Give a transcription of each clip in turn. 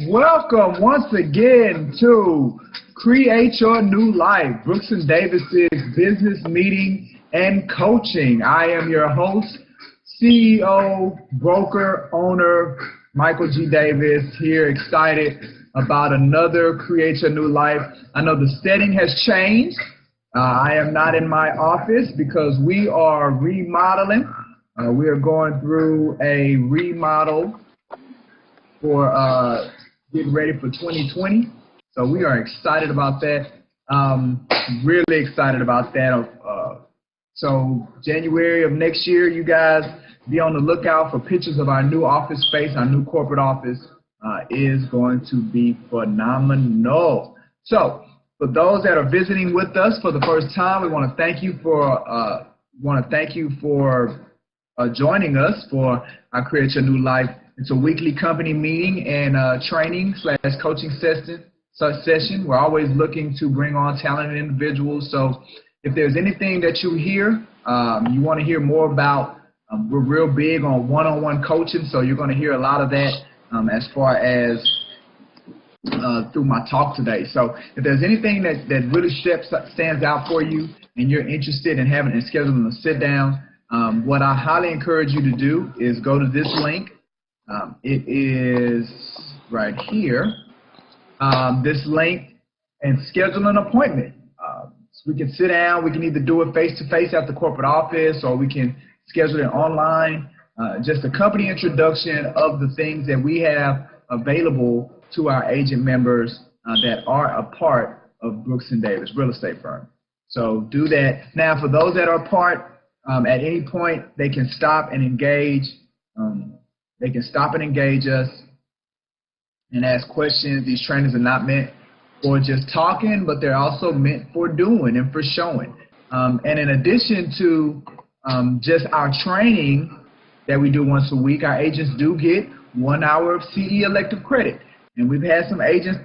Welcome once again to Create Your New Life, Brooks and Davis's business meeting and coaching. I am your host, CEO, broker, owner, Michael G. Davis, here excited about another Create Your New Life. I know the setting has changed. I am not in my office because we are remodeling. We are going through a remodel for getting ready for 2020. So we are excited about that. Really excited about that. So January of next year, you guys be on the lookout for pictures of our new office space. Our new corporate office is going to be phenomenal. So for those that are visiting with us for the first time, we want to thank you for joining us for our Create Your New Life. It's a weekly company meeting and training / coaching session. We're always looking to bring on talented individuals. So if there's anything that you hear, you want to hear more about, we're real big on one-on-one coaching. So you're going to hear a lot of that as far as through my talk today. So if there's anything that really stands out for you and you're interested in having and scheduling a sit down, what I highly encourage you to do is go to this link. It is right here, this link, and schedule an appointment. So we can sit down. We can either do it face-to-face at the corporate office, or we can schedule it online. Just a company introduction of the things that we have available to our agent members that are a part of Brooks and Davis Real Estate Firm. So do that. Now, for those that are a part, at any point, they can stop and engage. They can stop and engage us and ask questions. These trainings are not meant for just talking, but they're also meant for doing and for showing. And in addition to just our training that we do once a week, our agents do get 1 hour of CE elective credit. And we've had some agents,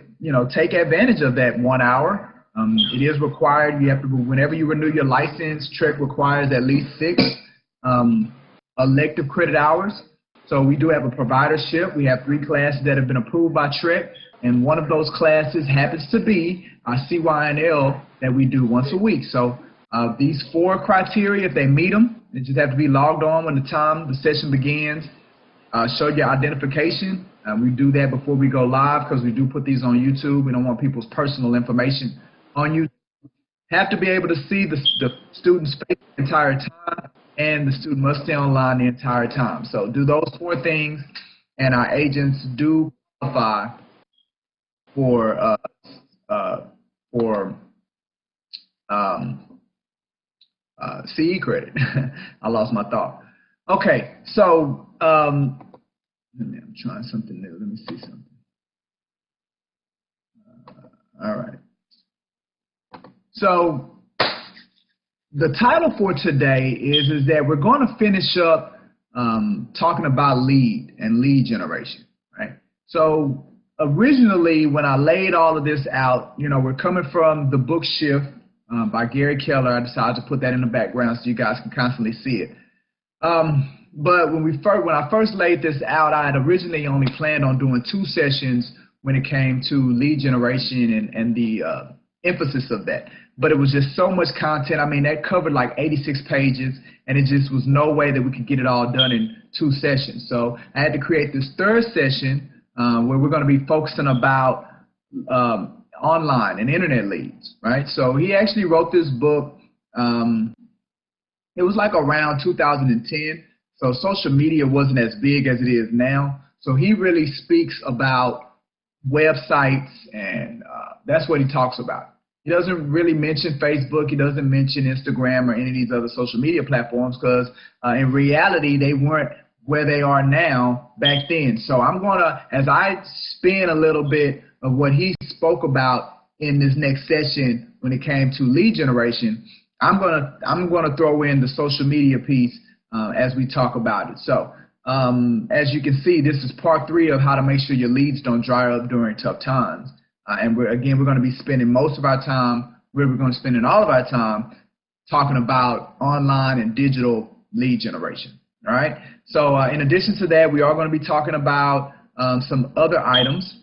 take advantage of that 1 hour. It is required. You have to, whenever you renew your license, TREC requires at least 6 elective credit hours. So we do have a providership. We have 3 classes that have been approved by TREC, and one of those classes happens to be our CYNL that we do once a week. So these 4 criteria, if they meet them, they just have to be logged on when the time the session begins. Show your identification. We do that before we go live because we do put these on YouTube. We don't want people's personal information on YouTube. Have to be able to see the student's face the entire time, and the student must stay online the entire time. So do those 4 things, and our agents do qualify for CE credit. I lost my thought. Okay, so I'm trying something new. Let me see something. All right. So the title for today is that we're going to finish up talking about lead generation, right? So originally, when I laid all of this out, we're coming from the book Shift by Gary Keller. I decided to put that in the background so you guys can constantly see it. But when I first laid this out, I had originally only planned on doing 2 sessions when it came to lead generation and the emphasis of that. But it was just so much content. I mean, that covered like 86 pages, and it just was no way that we could get it all done in 2 sessions. So I had to create this 3rd session where we're going to be focusing about online and internet leads, right? So he actually wrote this book. It was like around 2010. So social media wasn't as big as it is now. So he really speaks about websites, and that's what he talks about. He doesn't really mention Facebook. He doesn't mention Instagram or any of these other social media platforms because in reality, they weren't where they are now back then. So I'm going to, as I spin a little bit of what he spoke about in this next session when it came to lead generation, I'm going to throw in the social media piece as we talk about it. So as you can see, this is part 3 of how to make sure your leads don't dry up during tough times. And we're going to be spending most of our time, we're going to spend all of our time talking about online and digital lead generation. All right. So in addition to that, we are going to be talking about some other items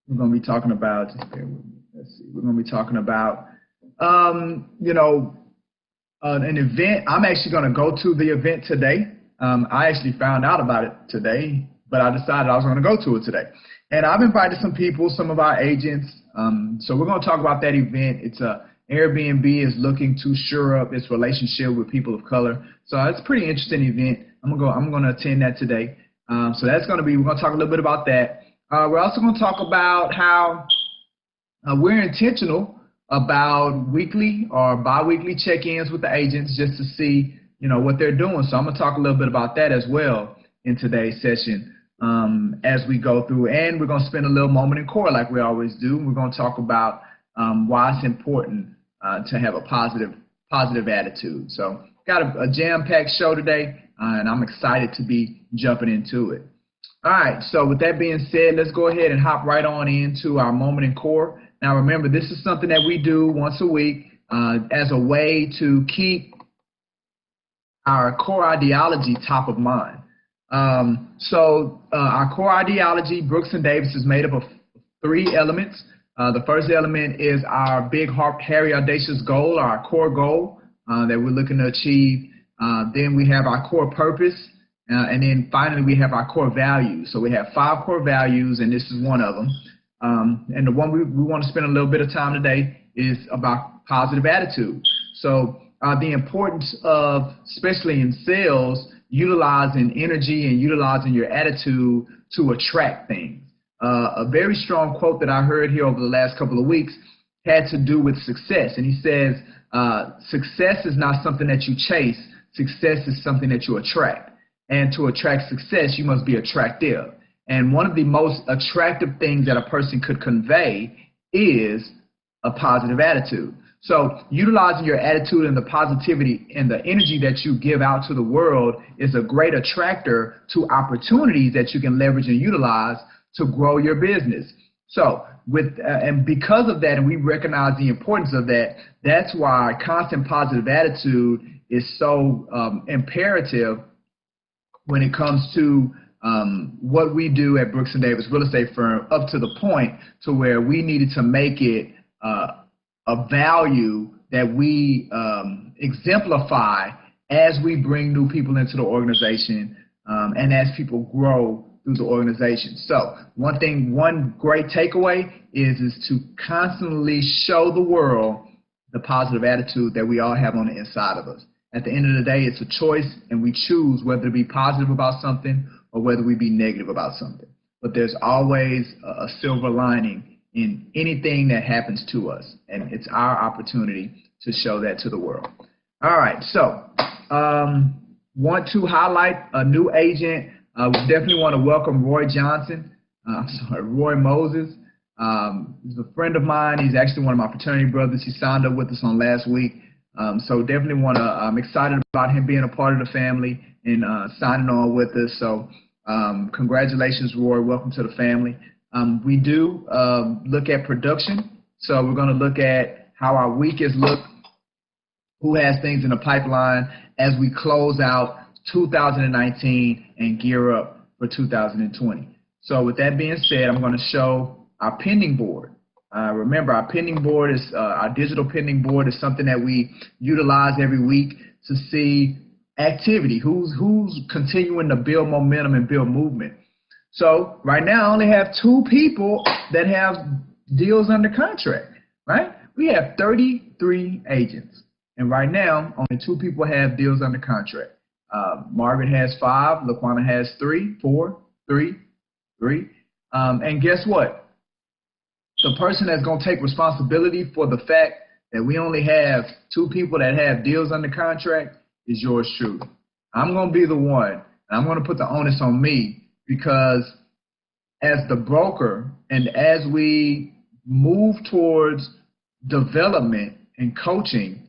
we're going to be talking about, just bear with me, let's see, we're going to be talking about, an event. I'm actually going to go to the event today. I actually found out about it today, but I decided I was going to go to it today. And I've invited some people, some of our agents. So we're going to talk about that event. It's Airbnb is looking to shore up its relationship with people of color. So it's a pretty interesting event. I'm going to attend that today. So that's going to be, we're going to talk a little bit about that. We're also going to talk about how we're intentional about weekly or bi-weekly check-ins with the agents just to see, what they're doing. So I'm going to talk a little bit about that as well in today's session as we go through. And we're going to spend a little moment in core like we always do. We're going to talk about why it's important to have a positive attitude. So got a jam-packed show today, and I'm excited to be jumping into it. All right, so with that being said, let's go ahead and hop right on into our moment in core. Now remember, this is something that we do once a week as a way to keep our core ideology top of mind. Our core ideology, Brooks and Davis, is made up of 3 elements. The first element is our big, hairy, audacious goal, our core goal that we're looking to achieve. Then we have our core purpose. And then finally, we have our core values. So we have 5 core values, and this is one of them. And the one we want to spend a little bit of time today is about positive attitude. So the importance of, especially in sales, utilizing energy and utilizing your attitude to attract things. A very strong quote that I heard here over the last couple of weeks had to do with success. And he says, success is not something that you chase. Success is something that you attract. And to attract success, you must be attractive. And one of the most attractive things that a person could convey is a positive attitude. So utilizing your attitude and the positivity and the energy that you give out to the world is a great attractor to opportunities that you can leverage and utilize to grow your business. So and because of that, and we recognize the importance of that, that's why constant positive attitude is so imperative when it comes to what we do at Brooks & Davis Real Estate Firm, up to the point to where we needed to make it a value that we exemplify as we bring new people into the organization and as people grow through the organization. So one great takeaway is to constantly show the world the positive attitude that we all have on the inside of us. At the end of the day, it's a choice, and we choose whether to be positive about something or whether we be negative about something. But there's always a silver lining in anything that happens to us, and it's our opportunity to show that to the world. All right, so want to highlight a new agent. We definitely want to welcome Roy Moses. He's a friend of mine. He's actually one of my fraternity brothers. He signed up with us on last week. So definitely I'm excited about him being a part of the family and signing on with us. So congratulations, Roy. Welcome to the family. We do look at production. So we're going to look at how our week is looked, who has things in the pipeline as we close out 2019 and gear up for 2020. So with that being said, I'm going to show our pending board. Remember, our pending board is our digital pending board is something that we utilize every week to see activity, who's continuing to build momentum and build movement. So right now, I only have 2 people that have deals under contract. Right? We have 33 agents, and right now, only 2 people have deals under contract. Margaret has 5, Laquana has 3, 4, 3. And guess what? The person that's going to take responsibility for the fact that we only have 2 people that have deals under contract is yours truly. I'm going to be the one, and I'm going to put the onus on me, because as the broker and as we move towards development and coaching,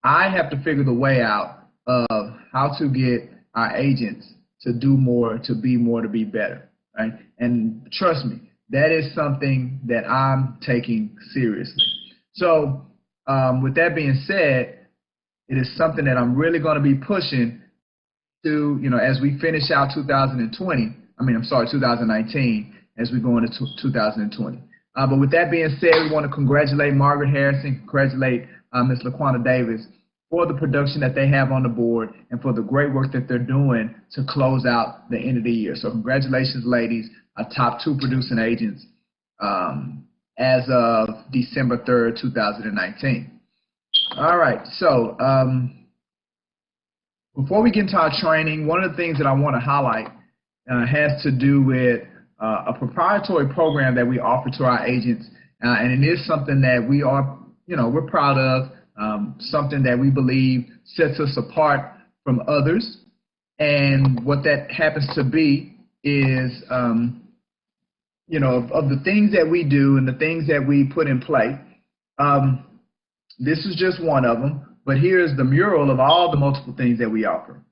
I have to figure the way out of how to get our agents to do more, to be more, to be better, right? And trust me, that is something that I'm taking seriously. So with that being said, it is something that I'm really going to be pushing to, as we finish out 2019, as we go into 2020. But with that being said, we want to congratulate Margaret Harrison, congratulate Ms. LaQuanta Davis for the production that they have on the board and for the great work that they're doing to close out the end of the year. So congratulations, ladies, our top 2 producing agents as of December 3rd, 2019. All right, so before we get into our training, one of the things that I want to highlight has to do with a proprietary program that we offer to our agents, and it is something that we are, we're proud of, something that we believe sets us apart from others. And what that happens to be is, of the things that we do and the things that we put in play, this is just one of them. But here's the mural of all the multiple things that we offer.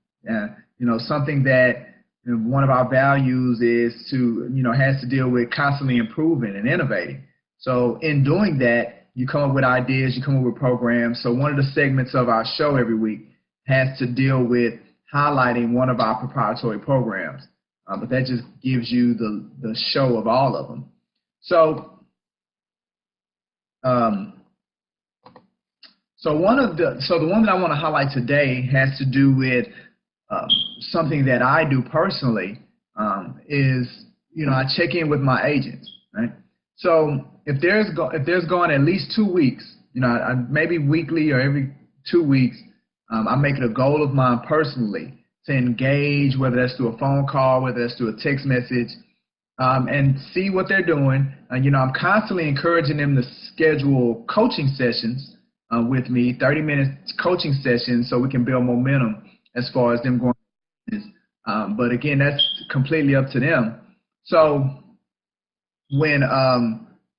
Something that one of our values is to, has to deal with constantly improving and innovating. So in doing that, you come up with ideas, you come up with programs. So one of the segments of our show every week has to deal with highlighting one of our proprietary programs. But that just gives you the show of all of them. So, the one that I want to highlight today has to do with something that I do personally. Is I check in with my agents, right? So if there's gone at least 2 weeks, maybe weekly or every 2 weeks, I make it a goal of mine personally to engage, whether that's through a phone call, whether that's through a text message, and see what they're doing. I'm constantly encouraging them to schedule coaching sessions with me, 30-minute coaching sessions, so we can build momentum as far as them going. But again, that's completely up to them. So when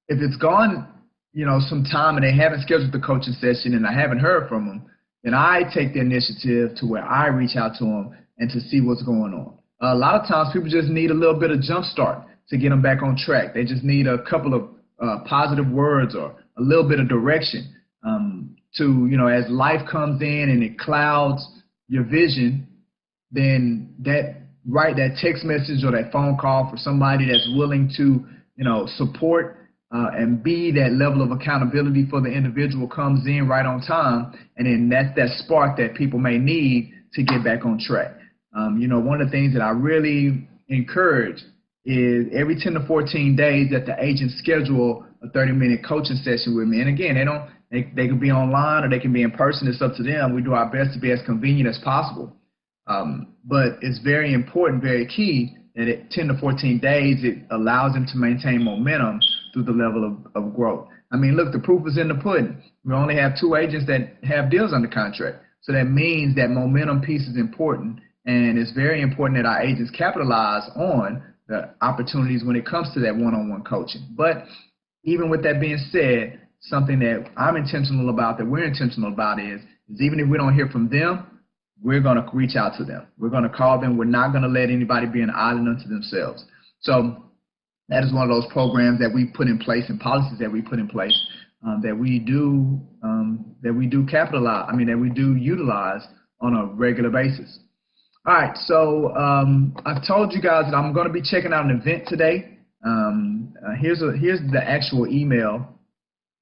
if it's gone, some time and they haven't scheduled the coaching session and I haven't heard from them, then I take the initiative to where I reach out to them and to see what's going on. A lot of times people just need a little bit of jump start to get them back on track. They just need a couple of positive words or a little bit of direction to, as life comes in and it clouds your vision, then that text message or that phone call for somebody that's willing to, support and be that level of accountability for the individual comes in right on time, and then that's that spark that people may need to get back on track. One of the things that I really encourage is every 10 to 14 days that the agent schedule a 30-minute coaching session with me. And again, they can be online or they can be in person. It's up to them. We do our best to be as convenient as possible. But it's very important, very key, that at 10 to 14 days, it allows them to maintain momentum through the level of growth. I mean, look, the proof is in the pudding. We only have 2 agents that have deals under contract. So that means that momentum piece is important, and it's very important that our agents capitalize on the opportunities when it comes to that one-on-one coaching. But even with that being said, something that I'm intentional about, that we're intentional about is even if we don't hear from them, we're going to reach out to them. We're going to call them. We're not going to let anybody be an island unto themselves. So that is one of those programs that we put in place and policies that we put in place that we do capitalize. That we do utilize on a regular basis. All right. So I've told you guys that I'm going to be checking out an event today. Here's the actual email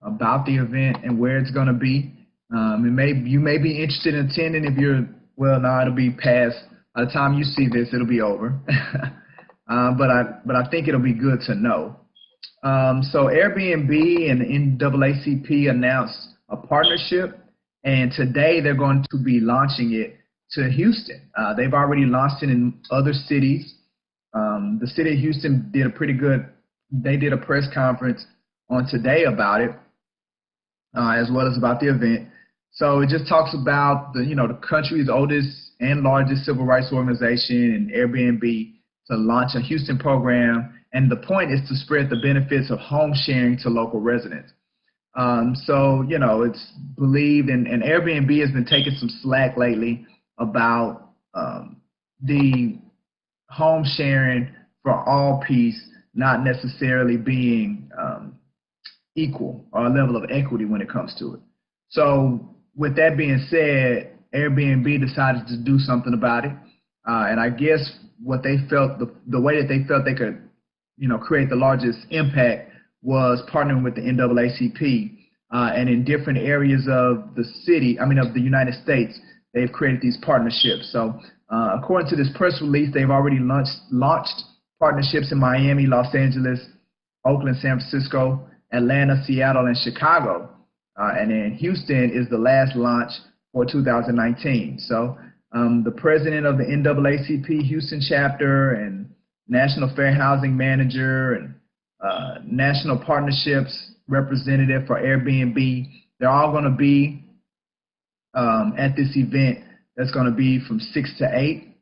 about the event and where it's going to be. You may be interested in attending. If you're, it'll be past. By the time you see this, it'll be over. But I think it'll be good to know. So Airbnb and the NAACP announced a partnership, and today they're going to be launching it to Houston. They've already launched it in other cities. The city of Houston did they did a press conference on today about it, as well as about the event. So it just talks about the country's oldest and largest civil rights organization and Airbnb to launch a Houston program, and the point is to spread the benefits of home sharing to local residents. So it's believed, and Airbnb has been taking some slack lately about the home sharing for all piece not necessarily being equal or a level of equity when it comes to it. So with that being said, Airbnb decided to do something about it, and I guess what they felt, the way that they felt they could, create the largest impact was partnering with the NAACP. And in different areas of the of the United States, they've created these partnerships. So according to this press release, they've already launched partnerships in Miami, Los Angeles, Oakland, San Francisco, Atlanta, Seattle, and Chicago. And then Houston is the last launch for 2019. So the president of the NAACP Houston chapter and National Fair Housing Manager and National Partnerships representative for Airbnb, they're all going to be at this event that's going to be from 6 to 8.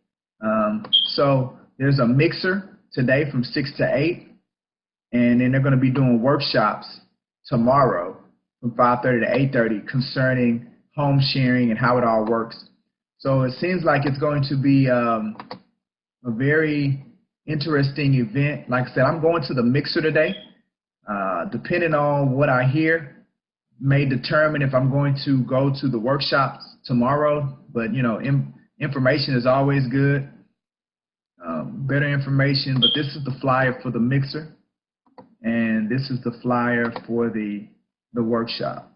So there's a mixer today from 6 to 8, and then they're going to be doing workshops tomorrow from 5:30 to 8:30 concerning home sharing and how it all works. So it seems like it's going to be a very interesting event. Like I said, I'm going to the mixer today. Depending on what I hear, may determine if I'm going to go to the workshops tomorrow. But information is always good. Better information. But this is the flyer for the mixer, and this is the flyer for the workshop.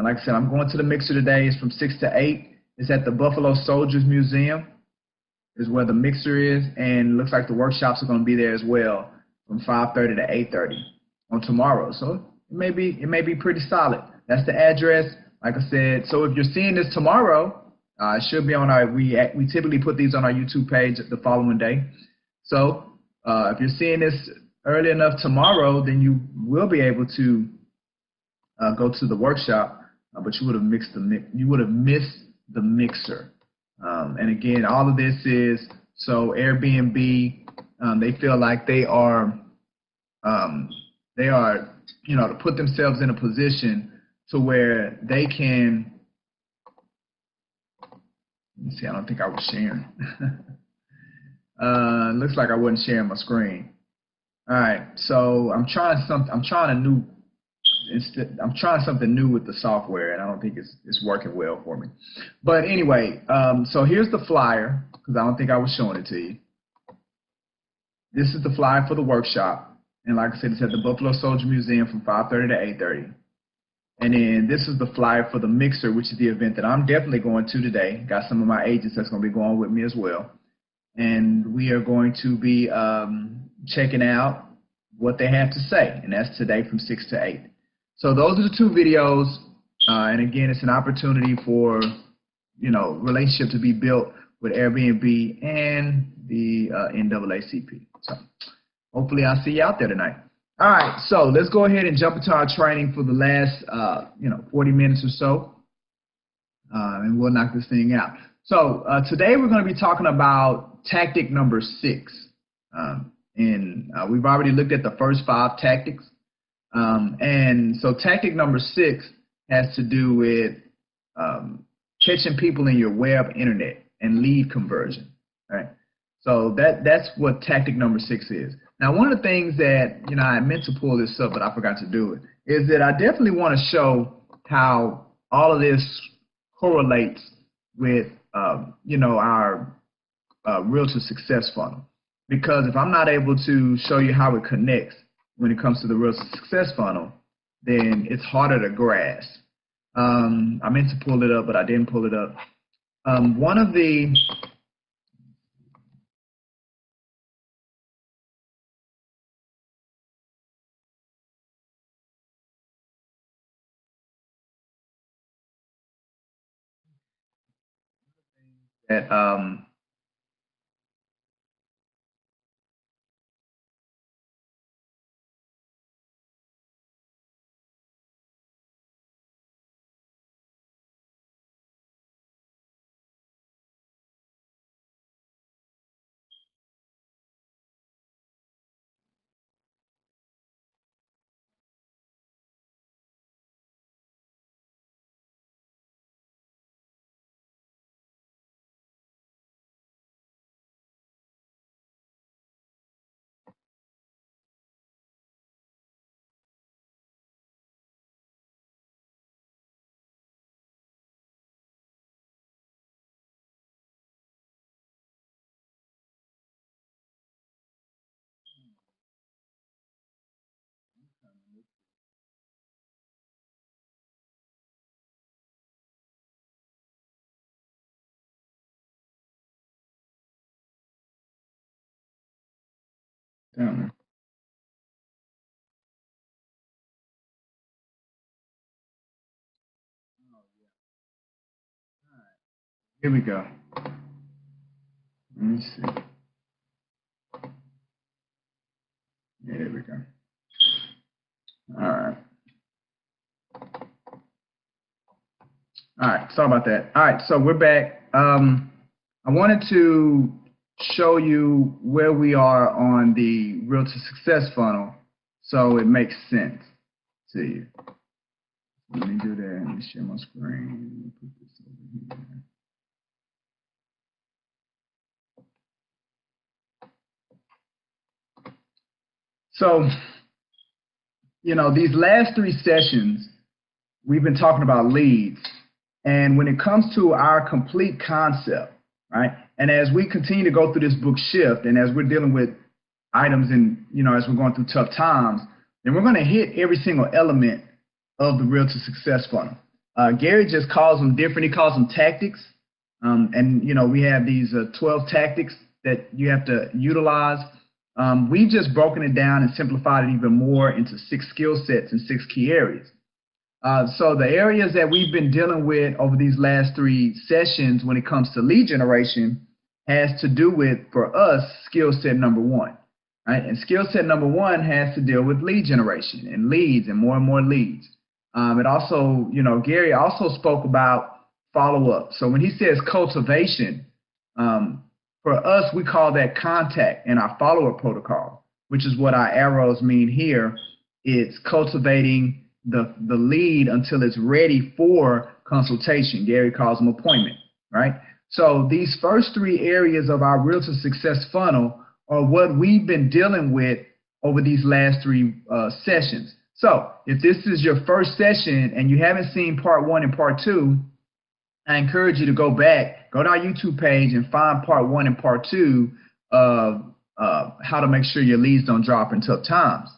Like I said, I'm going to the mixer today. It's from 6 to 8. It's at the Buffalo Soldiers Museum is where the mixer is, and looks like the workshops are going to be there as well from 5:30 to 8:30 on tomorrow. So it may be pretty solid. That's the address. Like I said, so if you're seeing this tomorrow, it should be on our. We typically put these on our YouTube page the following day. So if you're seeing this early enough tomorrow, then you will be able to go to the workshop, but you would have missed the mixer. And again, all of this is so Airbnb. They feel like they are to put themselves in a position to where they can. Let me see. I don't think I was sharing. Looks like I wasn't sharing my screen. All right. So I'm trying something new with the software, and I don't think it's working well for me. But anyway, so here's the flyer, because I don't think I was showing it to you. This is the flyer for the workshop, and like I said, it's at the Buffalo Soldier Museum from 5:30 to 8:30. And then this is the flyer for the mixer, which is the event that I'm definitely going to today. Got some of my agents that's going to be going with me as well, and we are going to be checking out what they have to say, and that's today from 6 to 8. So those are the two videos, and again, it's an opportunity for relationship to be built with Airbnb and the NAACP. So hopefully I'll see you out there tonight. All right, so let's go ahead and jump into our training for the last 40 minutes or so, and we'll knock this thing out. So today we're going to be talking about tactic number 6, and we've already looked at the first 5 tactics. And so tactic number 6 has to do with catching people in your web internet and lead conversion, right? So that's what tactic number 6 is. Now, one of the things that, I meant to pull this up, but I forgot to do it, is that I definitely want to show how all of this correlates with, our Realtor Success Funnel. Because if I'm not able to show you how it connects when it comes to the Realtor Success Funnel, then it's harder to grasp. I meant to pull it up, but I didn't pull it up. One of the that Down there. Here we go. Let me see. Yeah, there we go. All right. All right, sorry about that. All right, so we're back. I wanted to show you where we are on the Realtor Success Funnel so it makes sense to you. Let me do that. Let me share my screen. Let me put this over here. So, you know, these last 3 sessions, we've been talking about leads. And when it comes to our complete concept, right, and as we continue to go through this book shift, and as we're dealing with items and, you know, as we're going through tough times, then we're going to hit every single element of the Realtor Success Funnel. Gary just calls them different. He calls them tactics. And, you know, we have these 12 tactics that you have to utilize. We've just broken it down and simplified it even more into 6 skill sets and 6 key areas. So the areas that we've been dealing with over these last 3 sessions when it comes to lead generation has to do with, for us, skill set number 1. Right? And skill set number 1 has to deal with lead generation and leads and more leads. It also, you know, Gary also spoke about follow-up. So when he says cultivation, for us, we call that contact in our follow-up protocol, which is what our arrows mean here. It's cultivating the lead until it's ready for consultation. Gary calls them appointment, right? So these first 3 areas of our Realtor Success Funnel are what we've been dealing with over these last 3 sessions. So if this is your first session and you haven't seen part 1 and part 2, I encourage you to go back, go to our YouTube page and find part 1 and part 2 of how to make sure your leads don't drop in tough times.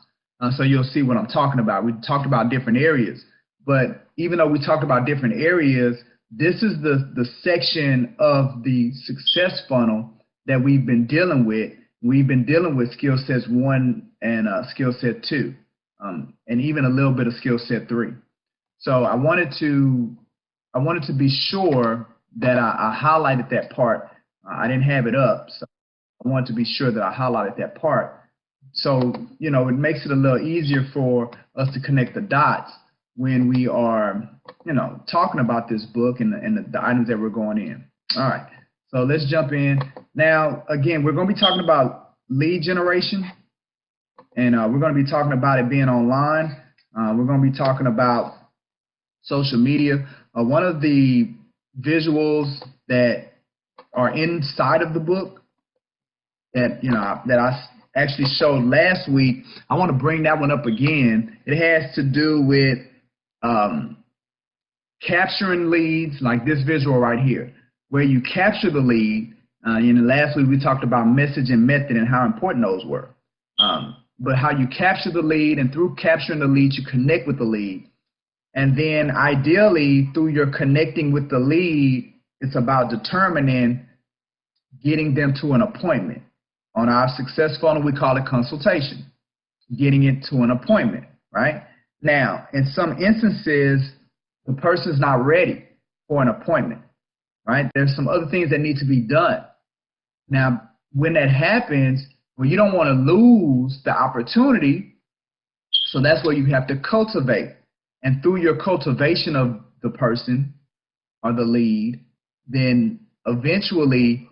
So you'll see what I'm talking about. We talked about different areas, but even though we talked about different areas, this is the section of the success funnel that we've been dealing with. We've been dealing with skill sets 1 and skill set 2, and even a little bit of skill set 3. So I wanted to be sure that I highlighted that part. I didn't have it up, so I wanted to be sure that I highlighted that part. So, you know, it makes it a little easier for us to connect the dots when we are, you know, talking about this book and the items that we're going in. All right, so let's jump in. Now, again, we're going to be talking about lead generation, and we're going to be talking about it being online. We're going to be talking about social media. One of the visuals that are inside of the book that, you know, that I actually showed last week, I want to bring that one up again. It has to do with capturing leads, like this visual right here, where you capture the lead. Last week we talked about message and method and how important those were. But how you capture the lead, and through capturing the lead, you connect with the lead. And then ideally, through your connecting with the lead, it's about determining getting them to an appointment. On our success funnel, we call it consultation, getting it to an appointment, right? Now, in some instances, the person's not ready for an appointment, right? There's some other things that need to be done. Now, when that happens, well, you don't want to lose the opportunity, so that's where you have to cultivate. And through your cultivation of the person or the lead, then eventually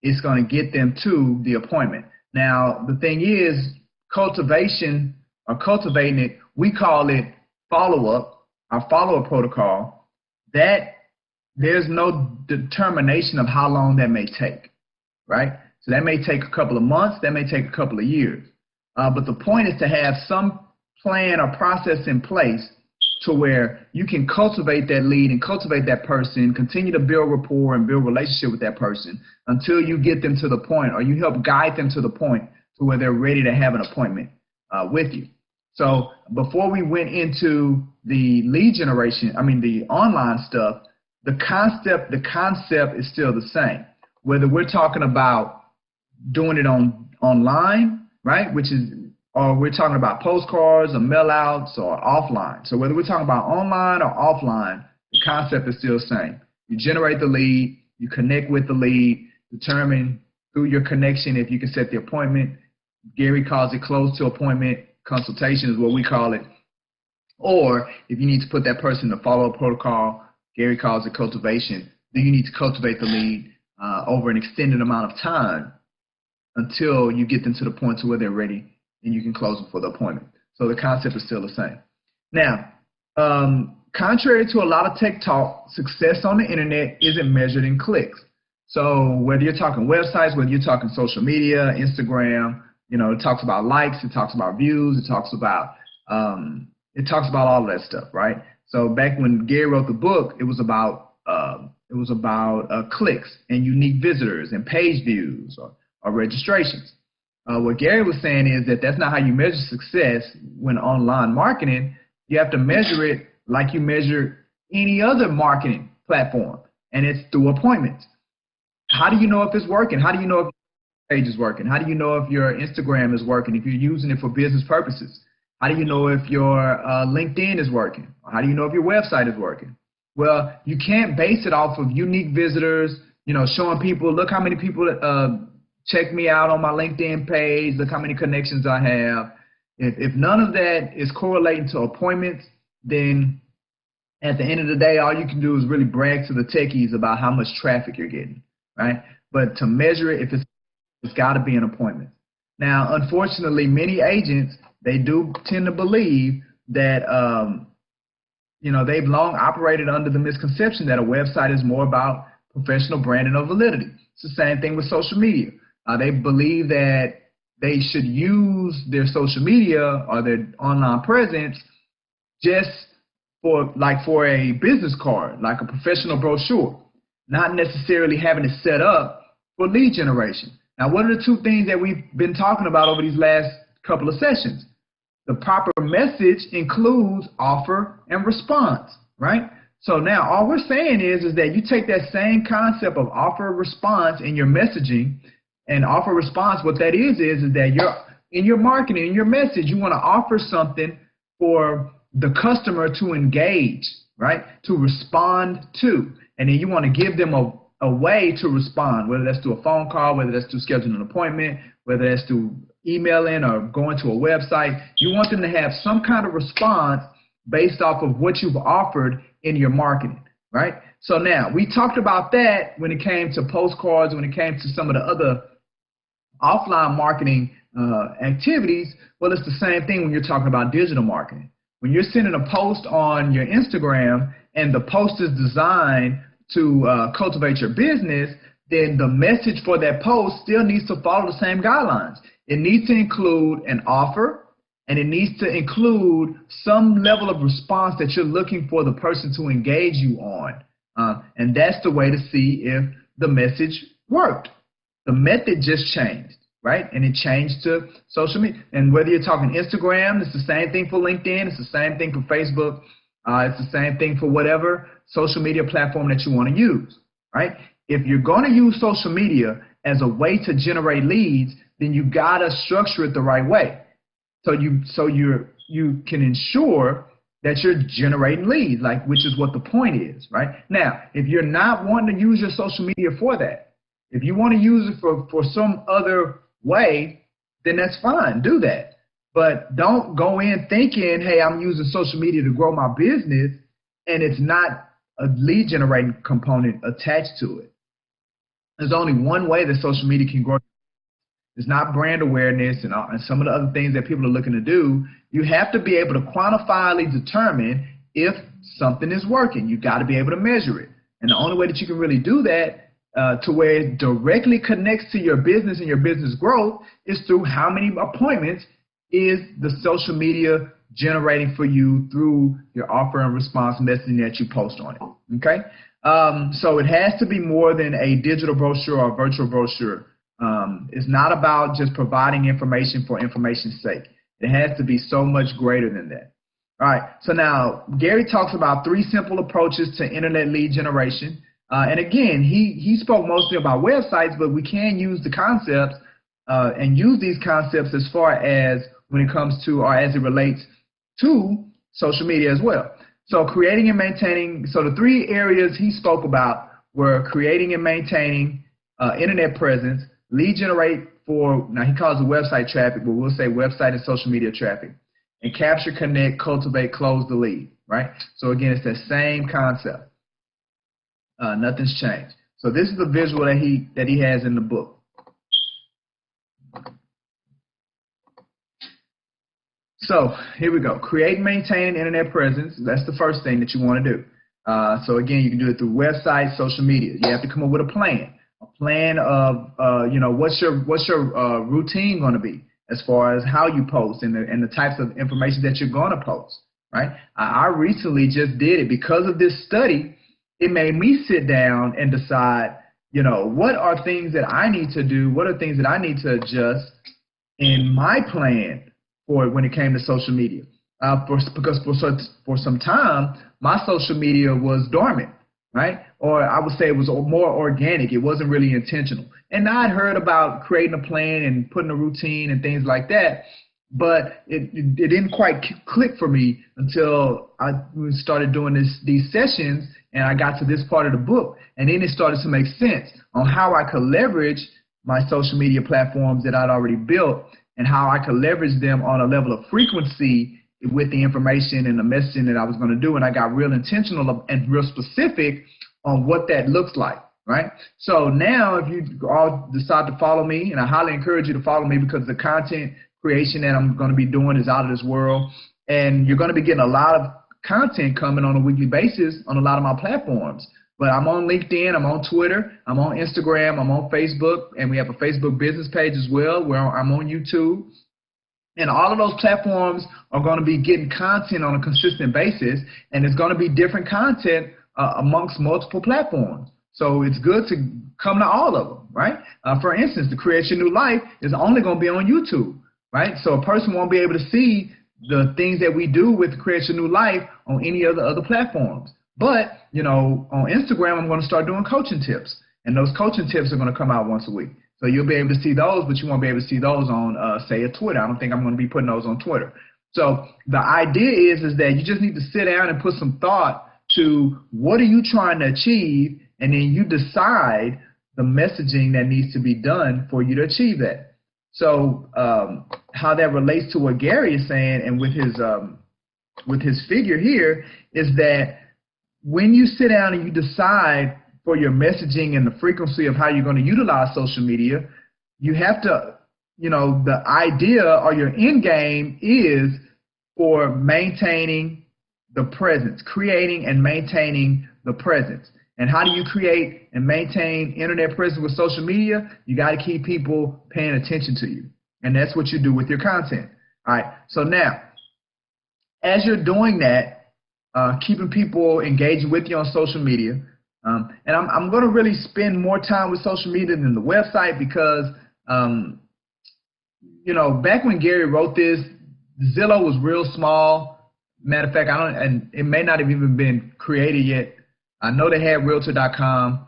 it's going to get them to the appointment. Now, the thing is, cultivation or cultivating it, we call it follow-up, our follow-up protocol. That there's no determination of how long that may take, right? So that may take a couple of months, that may take a couple of years. But the point is to have some plan or process in place to where you can cultivate that lead and cultivate that person, continue to build rapport and build relationship with that person until you get them to the point, or you help guide them to the point to where they're ready to have an appointment with you. So before we went into the lead generation, the online stuff, the concept is still the same. Whether we're talking about doing it online right? Or we're talking about postcards or mail outs or offline. So whether we're talking about online or offline, the concept is still the same. You generate the lead, you connect with the lead, determine through your connection if you can set the appointment. Gary calls it close to appointment consultation is what we call it. Or if you need to put that person in the follow-up protocol, Gary calls it cultivation. Then you need to cultivate the lead over an extended amount of time until you get them to the point to where they're ready and you can close them for the appointment. So the concept is still the same. Now, contrary to a lot of tech talk, success on the internet isn't measured in clicks. So whether you're talking websites, whether you're talking social media, Instagram, you know, it talks about likes, it talks about views, it talks about all of that stuff, right? So back when Gary wrote the book, it was about clicks and unique visitors and page views or registrations. What Gary was saying is that that's not how you measure success when online marketing. You have to measure it like you measure any other marketing platform, and it's through appointments. How do you know if it's working? How do you know if your page is working? How do you know if your Instagram is working, if you're using it for business purposes? How do you know if your LinkedIn is working? How do you know if your website is working? Well, you can't base it off of unique visitors, you know, showing people, look how many people check me out on my LinkedIn page, look how many connections I have. If none of that is correlating to appointments, then at the end of the day, all you can do is really brag to the techies about how much traffic you're getting, right? But to measure it, it's got to be an appointment. Now, unfortunately, many agents, they do tend to believe that, you know, they've long operated under the misconception that a website is more about professional branding or validity. It's the same thing with social media. They believe that they should use their social media or their online presence just for a business card, like a professional brochure, not necessarily having it set up for lead generation. Now, what are the two things that we've been talking about over these last couple of sessions? The proper message includes offer and response, right? So now all we're saying is that you take that same concept of offer response in your messaging, and offer response, what that is that you're in your marketing, in your message, you want to offer something for the customer to engage, right? To respond to. And then you want to give them a way to respond, whether that's through a phone call, whether that's through scheduling an appointment, whether that's through emailing or going to a website. You want them to have some kind of response based off of what you've offered in your marketing, right? So now, we talked about that when it came to postcards, when it came to some of the other offline marketing activities. Well, it's the same thing when you're talking about digital marketing. When you're sending a post on your Instagram and the post is designed to cultivate your business, then the message for that post still needs to follow the same guidelines. It needs to include an offer, and it needs to include some level of response that you're looking for the person to engage you on. And that's the way to see if the message worked. The method just changed, right? And it changed to social media. And whether you're talking Instagram, it's the same thing for LinkedIn, it's the same thing for Facebook, it's the same thing for whatever social media platform that you want to use, right? If you're going to use social media as a way to generate leads, then you got to structure it the right way. So you can ensure that you're generating leads, which is what the point is, right? Now, if you're not wanting to use your social media for that, if you want to use it for some other way, then that's fine, do that. But don't go in thinking, hey, I'm using social media to grow my business, and it's not a lead generating component attached to it. There's only one way that social media can grow. It's not brand awareness and some of the other things that people are looking to do. You have to be able to quantifiably determine if something is working. You got to be able to measure it. And the only way that you can really do that to where it directly connects to your business and your business growth is through how many appointments is the social media generating for you through your offer and response messaging that you post on it, okay? So it has to be more than a digital brochure or a virtual brochure. It's not about just providing information for information's sake. It has to be so much greater than that. All right, so now Gary talks about 3 simple approaches to internet lead generation. And again, he spoke mostly about websites, but we can use the concepts and use these concepts as far as when it comes to, or as it relates to, social media as well. So creating and maintaining, so the 3 areas he spoke about were creating and maintaining internet presence, lead generate for, now he calls it website traffic, but we'll say website and social media traffic, and capture, connect, cultivate, close the lead, right? So again, it's that same concept. Nothing's changed. So this is the visual that he has in the book. So here we go. Create and maintain an internet presence. That's the first thing that you want to do. So again, you can do it through websites, social media. You have to come up with a plan of what's your routine going to be as far as how you post and the types of information that you're going to post, right? I recently just did it because of this study. It made me sit down and decide, what are things that I need to do? What are things that I need to adjust in my plan for when it came to social media? Because for some time, my social media was dormant, right? Or I would say it was more organic. It wasn't really intentional. And I'd heard about creating a plan and putting a routine and things like that, but it didn't quite click for me until I started doing these sessions and I got to this part of the book. And then it started to make sense on how I could leverage my social media platforms that I'd already built and how I could leverage them on a level of frequency with the information and the messaging that I was going to do. And I got real intentional and real specific on what that looks like, right? So now if you all decide to follow me, and I highly encourage you to follow me because the content creation that I'm going to be doing is out of this world, and you're going to be getting a lot of content coming on a weekly basis on a lot of my platforms. But I'm on LinkedIn, I'm on Twitter, I'm on Instagram, I'm on Facebook, and we have a Facebook business page as well where I'm on YouTube. And all of those platforms are going to be getting content on a consistent basis, and it's going to be different content amongst multiple platforms. So it's good to come to all of them, right? For instance, the Create Your New Life is only going to be on YouTube, right? So a person won't be able to see the things that we do with Create Your New Life on any of the other platforms. But, on Instagram, I'm going to start doing coaching tips, and those coaching tips are going to come out once a week. So you'll be able to see those, but you won't be able to see those on, say, a Twitter. I don't think I'm going to be putting those on Twitter. So the idea is that you just need to sit down and put some thought to what are you trying to achieve, and then you decide the messaging that needs to be done for you to achieve that. So how that relates to what Gary is saying and with his figure here is that when you sit down and you decide for your messaging and the frequency of how you're going to utilize social media, you have to, the idea or your end game is for maintaining the presence, creating and maintaining the presence. And how do you create and maintain internet presence with social media? You got to keep people paying attention to you. And that's what you do with your content. All right. So now, as you're doing that, keeping people engaged with you on social media, and I'm going to really spend more time with social media than the website because, back when Gary wrote this, Zillow was real small. Matter of fact, and it may not have even been created yet. I know they had Realtor.com,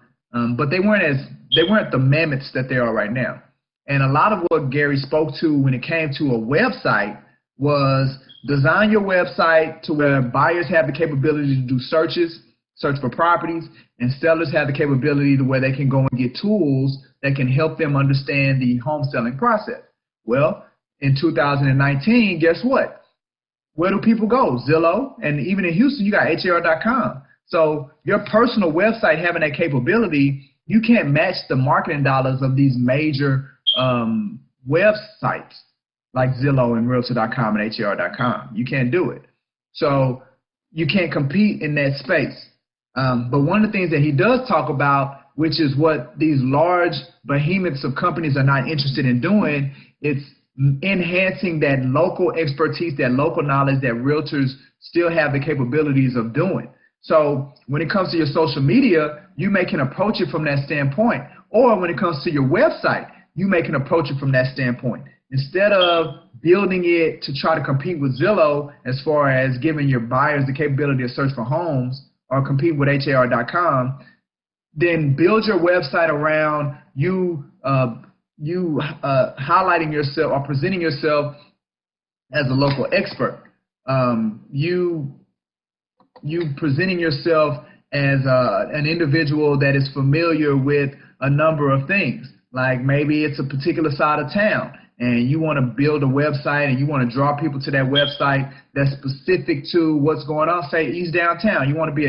but they weren't the mammoths that they are right now. And a lot of what Gary spoke to when it came to a website was design your website to where buyers have the capability to do searches, search for properties, and sellers have the capability to where they can go and get tools that can help them understand the home selling process. Well, in 2019, guess what? Where do people go? Zillow, and even in Houston, you got HAR.com. So your personal website having that capability, you can't match the marketing dollars of these major websites like Zillow and Realtor.com and HAR.com. You can't do it. So you can't compete in that space. But one of the things that he does talk about, which is what these large behemoths of companies are not interested in doing, it's enhancing that local expertise, that local knowledge that realtors still have the capabilities of doing. So when it comes to your social media, you can approach it from that standpoint. Or when it comes to your website, you can approach it from that standpoint. Instead of building it to try to compete with Zillow as far as giving your buyers the capability to search for homes or compete with HAR.com, then build your website around you highlighting yourself or presenting yourself as a local expert. You presenting yourself as an individual that is familiar with a number of things. Like maybe it's a particular side of town and you want to build a website and you want to draw people to that website that's specific to what's going on. Say East Downtown. You want to be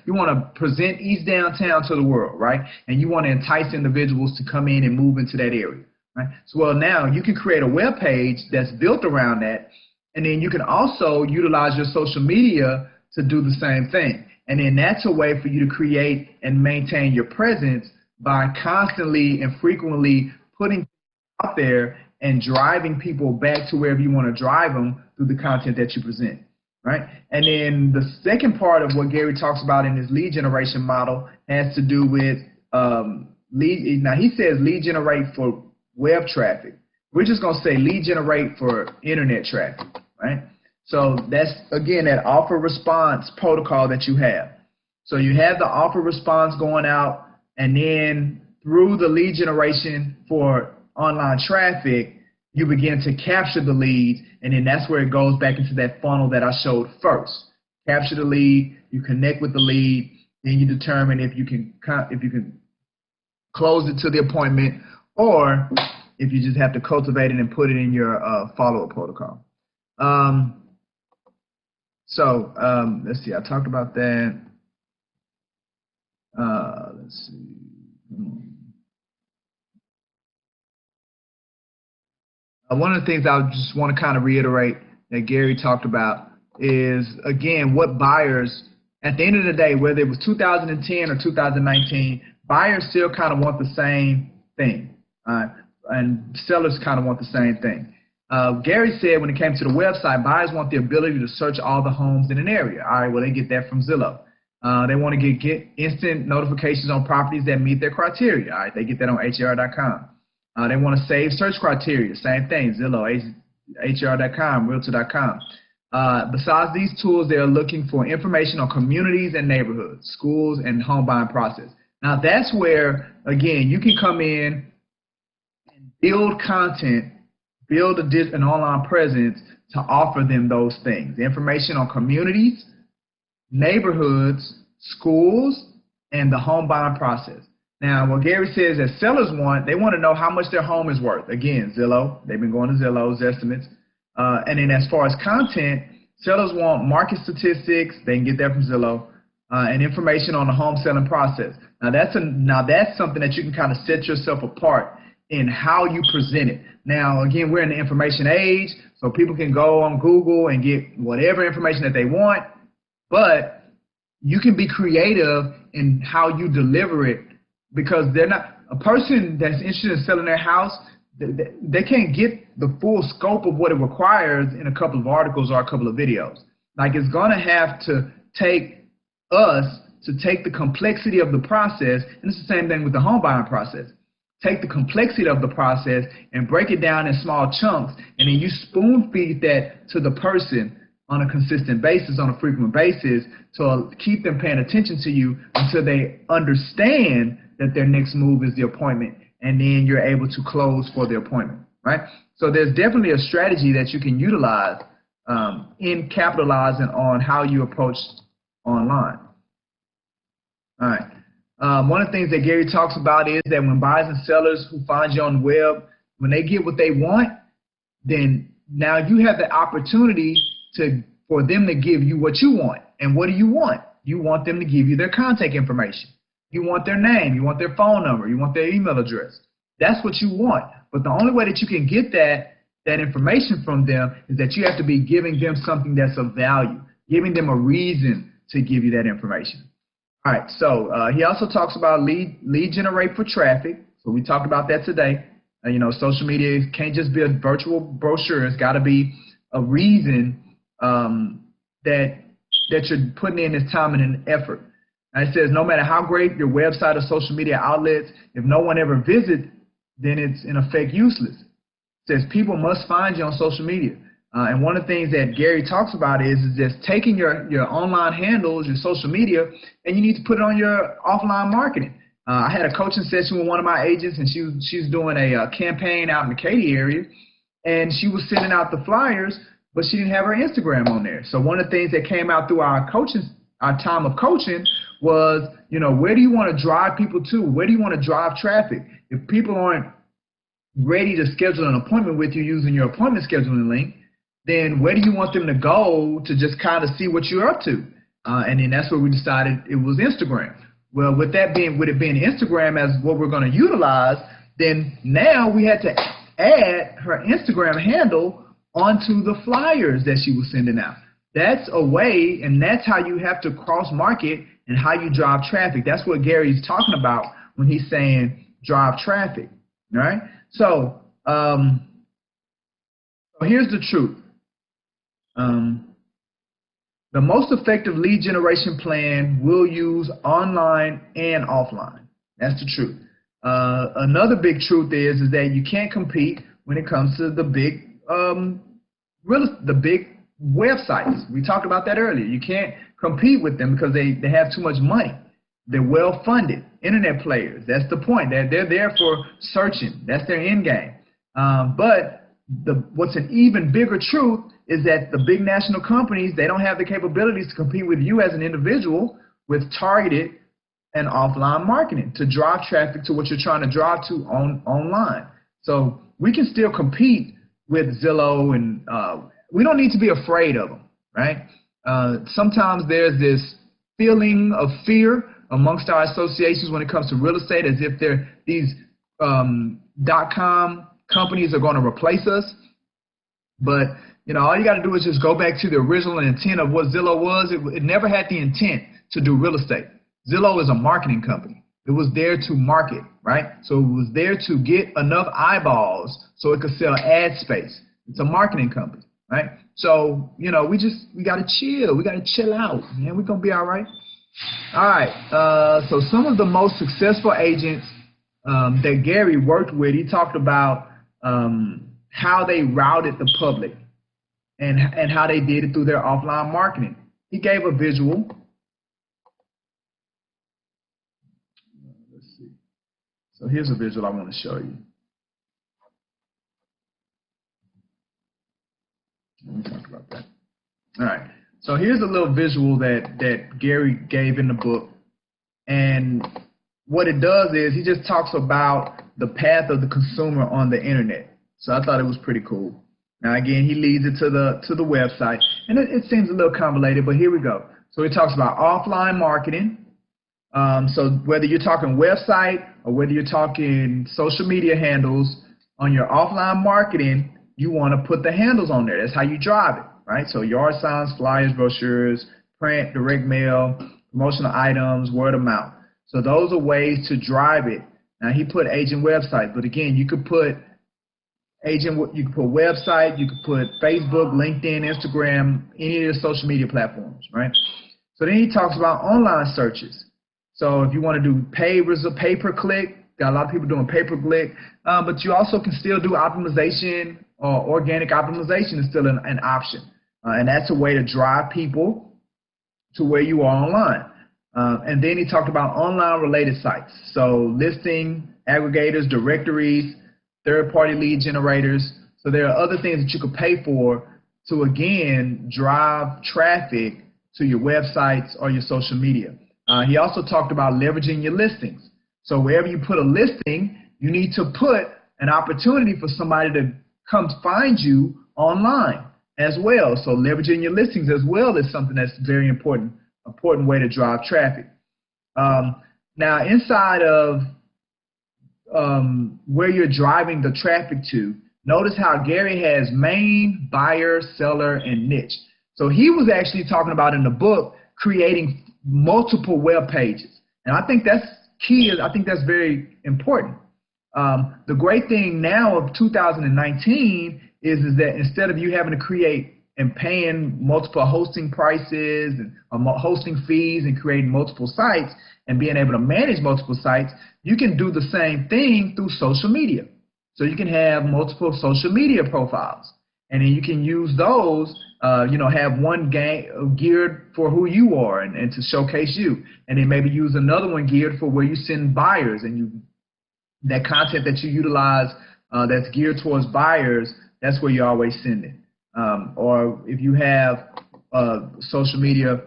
you want to present East Downtown to the world, right? And you want to entice individuals to come in and move into that area, right? So well, now you can create a web page that's built around that, and then you can also utilize your social media to do the same thing. And then that's a way for you to create and maintain your presence by constantly and frequently putting out there and driving people back to wherever you want to drive them through the content that you present, right? And then the second part of what Gary talks about in his lead generation model has to do with lead. Now he says lead generate for web traffic. We're just going to say lead generate for internet traffic, right? So that's, again, that offer response protocol that you have. So you have the offer response going out, and then through the lead generation for online traffic, you begin to capture the leads, and then that's where it goes back into that funnel that I showed first. Capture the lead, you connect with the lead, then you determine if you can close it to the appointment, or if you just have to cultivate it and put it in your follow-up protocol. Let's see, I talked about that. Let's see. One of the things I just want to kind of reiterate that Gary talked about is, again, what buyers, at the end of the day, whether it was 2010 or 2019, buyers still kind of want the same thing, and sellers kind of want the same thing. Gary said when it came to the website, buyers want the ability to search all the homes in an area. All right, well, they get that from Zillow. They want to get instant notifications on properties that meet their criteria. All right, they get that on HR.com. They want to save search criteria. Same thing, Zillow, HR.com, Realtor.com. Besides these tools, they are looking for information on communities and neighborhoods, schools, and home buying process. Now, that's where, again, you can come in and build content, build an online presence to offer them those things. The information on communities, neighborhoods, schools, and the home buying process. Now, what Gary says that sellers want, they want to know how much their home is worth. Again, Zillow, they've been going to Zillow's estimates. And then as far as content, sellers want market statistics, they can get that from Zillow, and information on the home selling process. Now that's something that you can kind of set yourself apart in how you present it. Now, again, we're in the information age, so people can go on Google and get whatever information that they want, but you can be creative in how you deliver it, because they're not a person that's interested in selling their house. They can't get the full scope of what it requires in a couple of articles or a couple of videos. Like, it's going to have to take us to take the complexity of the process, and it's the same thing with the home buying process. Take the complexity of the process and break it down in small chunks, and then you spoon feed that to the person on a consistent basis, on a frequent basis, to keep them paying attention to you until they understand that their next move is the appointment, and then you're able to close for the appointment, right? So there's definitely a strategy that you can utilize in capitalizing on how you approach online. All right. One of the things that Gary talks about is that when buyers and sellers who find you on the web, when they get what they want, then now you have the opportunity for them to give you what you want. And what do you want? You want them to give you their contact information. You want their name, you want their phone number, you want their email address. That's what you want. But the only way that you can get that information from them is that you have to be giving them something that's of value, giving them a reason to give you that information. All right, so he also talks about lead generate for traffic. So we talked about that today. Social media can't just be a virtual brochure. It's got to be a reason that you're putting in this time and an effort. And it says no matter how great your website or social media outlets, if no one ever visits, then it's in effect useless. It says people must find you on social media. And one of the things that Gary talks about is just taking your online handles, your social media, and you need to put it on your offline marketing. I had a coaching session with one of my agents, and she's doing a campaign out in the Katy area, and she was sending out the flyers, but she didn't have her Instagram on there. So one of the things that came out through our time of coaching was, where do you want to drive people to? Where do you want to drive traffic? If people aren't ready to schedule an appointment with you using your appointment scheduling link, then where do you want them to go to just kind of see what you're up to? And then that's where we decided it was Instagram. Well, with it being Instagram as what we're going to utilize, then now we had to add her Instagram handle onto the flyers that she was sending out. That's a way, and that's how you have to cross-market and how you drive traffic. That's what Gary's talking about when he's saying drive traffic, right? So here's the truth. The most effective lead generation plan will use online and offline. That's the truth. Another big truth is that you can't compete when it comes to the big websites. We talked about that earlier. You can't compete with them because they have too much money. They're well-funded internet players. That's the point. They're there for searching. That's their end game. But what's an even bigger truth is that the big national companies, they don't have the capabilities to compete with you as an individual with targeted and offline marketing to drive traffic to what you're trying to drive to online. So we can still compete with Zillow, and we don't need to be afraid of them, right? Sometimes there's this feeling of fear amongst our associations when it comes to real estate, as if these .com companies are going to replace us. But all you got to do is just go back to the original intent of what Zillow was. It never had the intent to do real estate. Zillow is a marketing company. It was there to market, right? So it was there to get enough eyeballs so it could sell ad space. It's a marketing company, right? So, we got to chill. We got to chill out, man. We're going to be all right. All right. So some of the most successful agents that Gary worked with, he talked about how they routed the public and how they did it through their offline marketing. He gave a visual. Let's see. So here's a visual I want to show you. Let me talk about that. All right. So here's a little visual that Gary gave in the book. And what it does is he just talks about the path of the consumer on the internet. So I thought it was pretty cool. Now, again, he leads it to the website. And it seems a little convoluted, but here we go. So he talks about offline marketing. So whether you're talking website or whether you're talking social media handles, on your offline marketing, you want to put the handles on there. That's how you drive it, right? So yard signs, flyers, brochures, print, direct mail, promotional items, word of mouth. So those are ways to drive it. Now, he put agent website, but again, you could put website, you could put Facebook, LinkedIn, Instagram, any of the social media platforms, right? So then he talks about online searches. So if you want to do pay per click, got a lot of people doing pay per click, but you also can still do optimization, or organic optimization is still an option. And that's a way to drive people to where you are online. And then he talked about online related sites. So listing, aggregators, directories, third-party lead generators. So there are other things that you could pay for to, again, drive traffic to your websites or your social media. He also talked about leveraging your listings. So wherever you put a listing, you need to put an opportunity for somebody to come find you online as well. So leveraging your listings as well is something that's very important way to drive traffic. Now, inside of where you're driving the traffic to, notice how Gary has main, buyer, seller, and niche. So he was actually talking about in the book creating multiple web pages. And I think that's key. I think that's very important. The great thing now of 2019 is that instead of you having to create and paying multiple hosting prices and hosting fees and creating multiple sites and being able to manage multiple sites, you can do the same thing through social media. So you can have multiple social media profiles. And then you can use those, have one geared for who you are and to showcase you. And then maybe use another one geared for where you send buyers, and that content that you utilize that's geared towards buyers, that's where you always send it. Or if you have social media,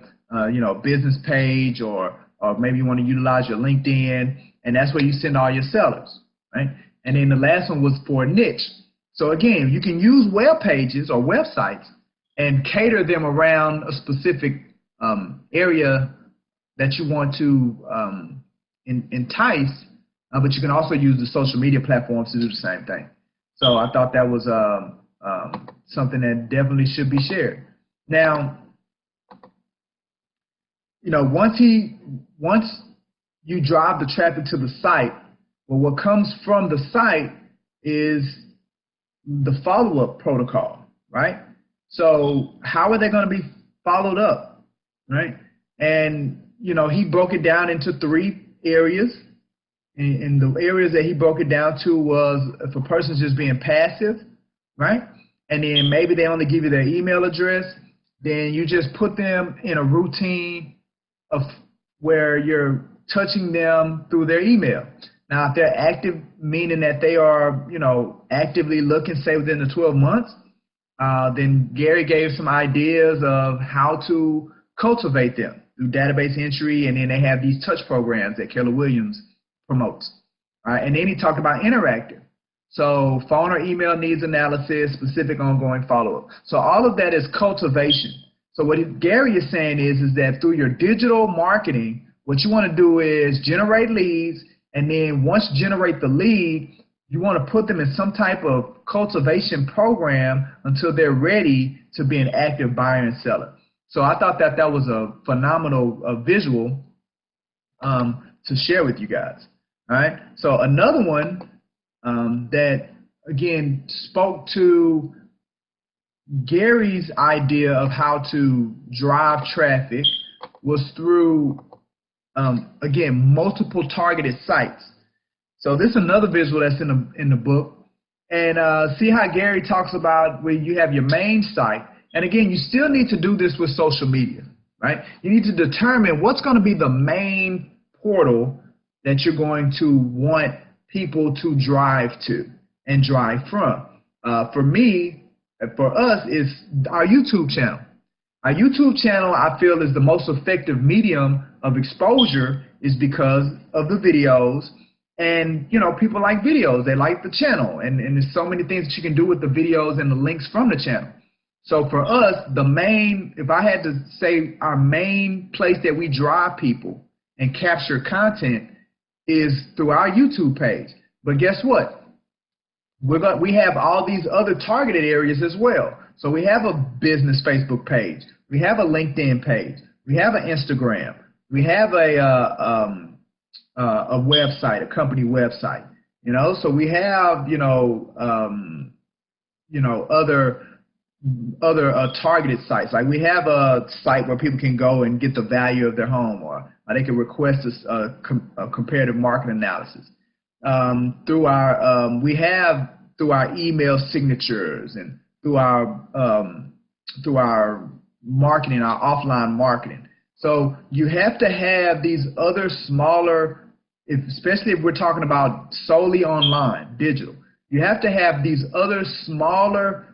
business page, or maybe you want to utilize your LinkedIn, and that's where you send all your sellers, right? And then the last one was for a niche. So again, you can use web pages or websites and cater them around a specific area that you want to entice, but you can also use the social media platforms to do the same thing. So I thought that was something that definitely should be shared. Now, once you drive the traffic to the site, well, what comes from the site is the follow-up protocol, right? So how are they going to be followed up, right? And, he broke it down into 3 areas. And the areas that he broke it down to was if a person's just being passive, right? And then maybe they only give you their email address, then you just put them in a routine of where you're touching them through their email. Now, if they're active, meaning that they are, actively looking, say within the 12 months, then Gary gave some ideas of how to cultivate them through database entry, and then they have these touch programs that Keller Williams promotes. All right, and then he talked about interactive. So phone or email needs analysis, specific ongoing follow-up. So all of that is cultivation. So what Gary is saying is that through your digital marketing, what you want to do is generate leads, and then once you generate the lead, you want to put them in some type of cultivation program until they're ready to be an active buyer and seller. So I thought that was a phenomenal visual to share with you guys. All right. So another one that, again, spoke to Gary's idea of how to drive traffic was through, again, multiple targeted sites. So this is another visual that's in the book. And see how Gary talks about where you have your main site. And again, you still need to do this with social media, right? You need to determine what's going to be the main portal that you're going to want people to drive to and drive from. For me, for us, is our YouTube channel. Our YouTube channel, I feel, is the most effective medium of exposure, is because of the videos. And, people like videos. They like the channel. And there's so many things that you can do with the videos and the links from the channel. So for us, if I had to say our main place that we drive people and capture content is through our YouTube page. But guess what? We have all these other targeted areas as well. So we have a business Facebook page. We have a LinkedIn page. We have an Instagram. We have a website, a company website. So we have other targeted sites. Like we have a site where people can go and get the value of their home, or they can request a comparative market analysis. Through our email signatures and through our marketing, our offline marketing. So you have to have these other smaller, especially if we're talking about solely online, digital, you have to have these other smaller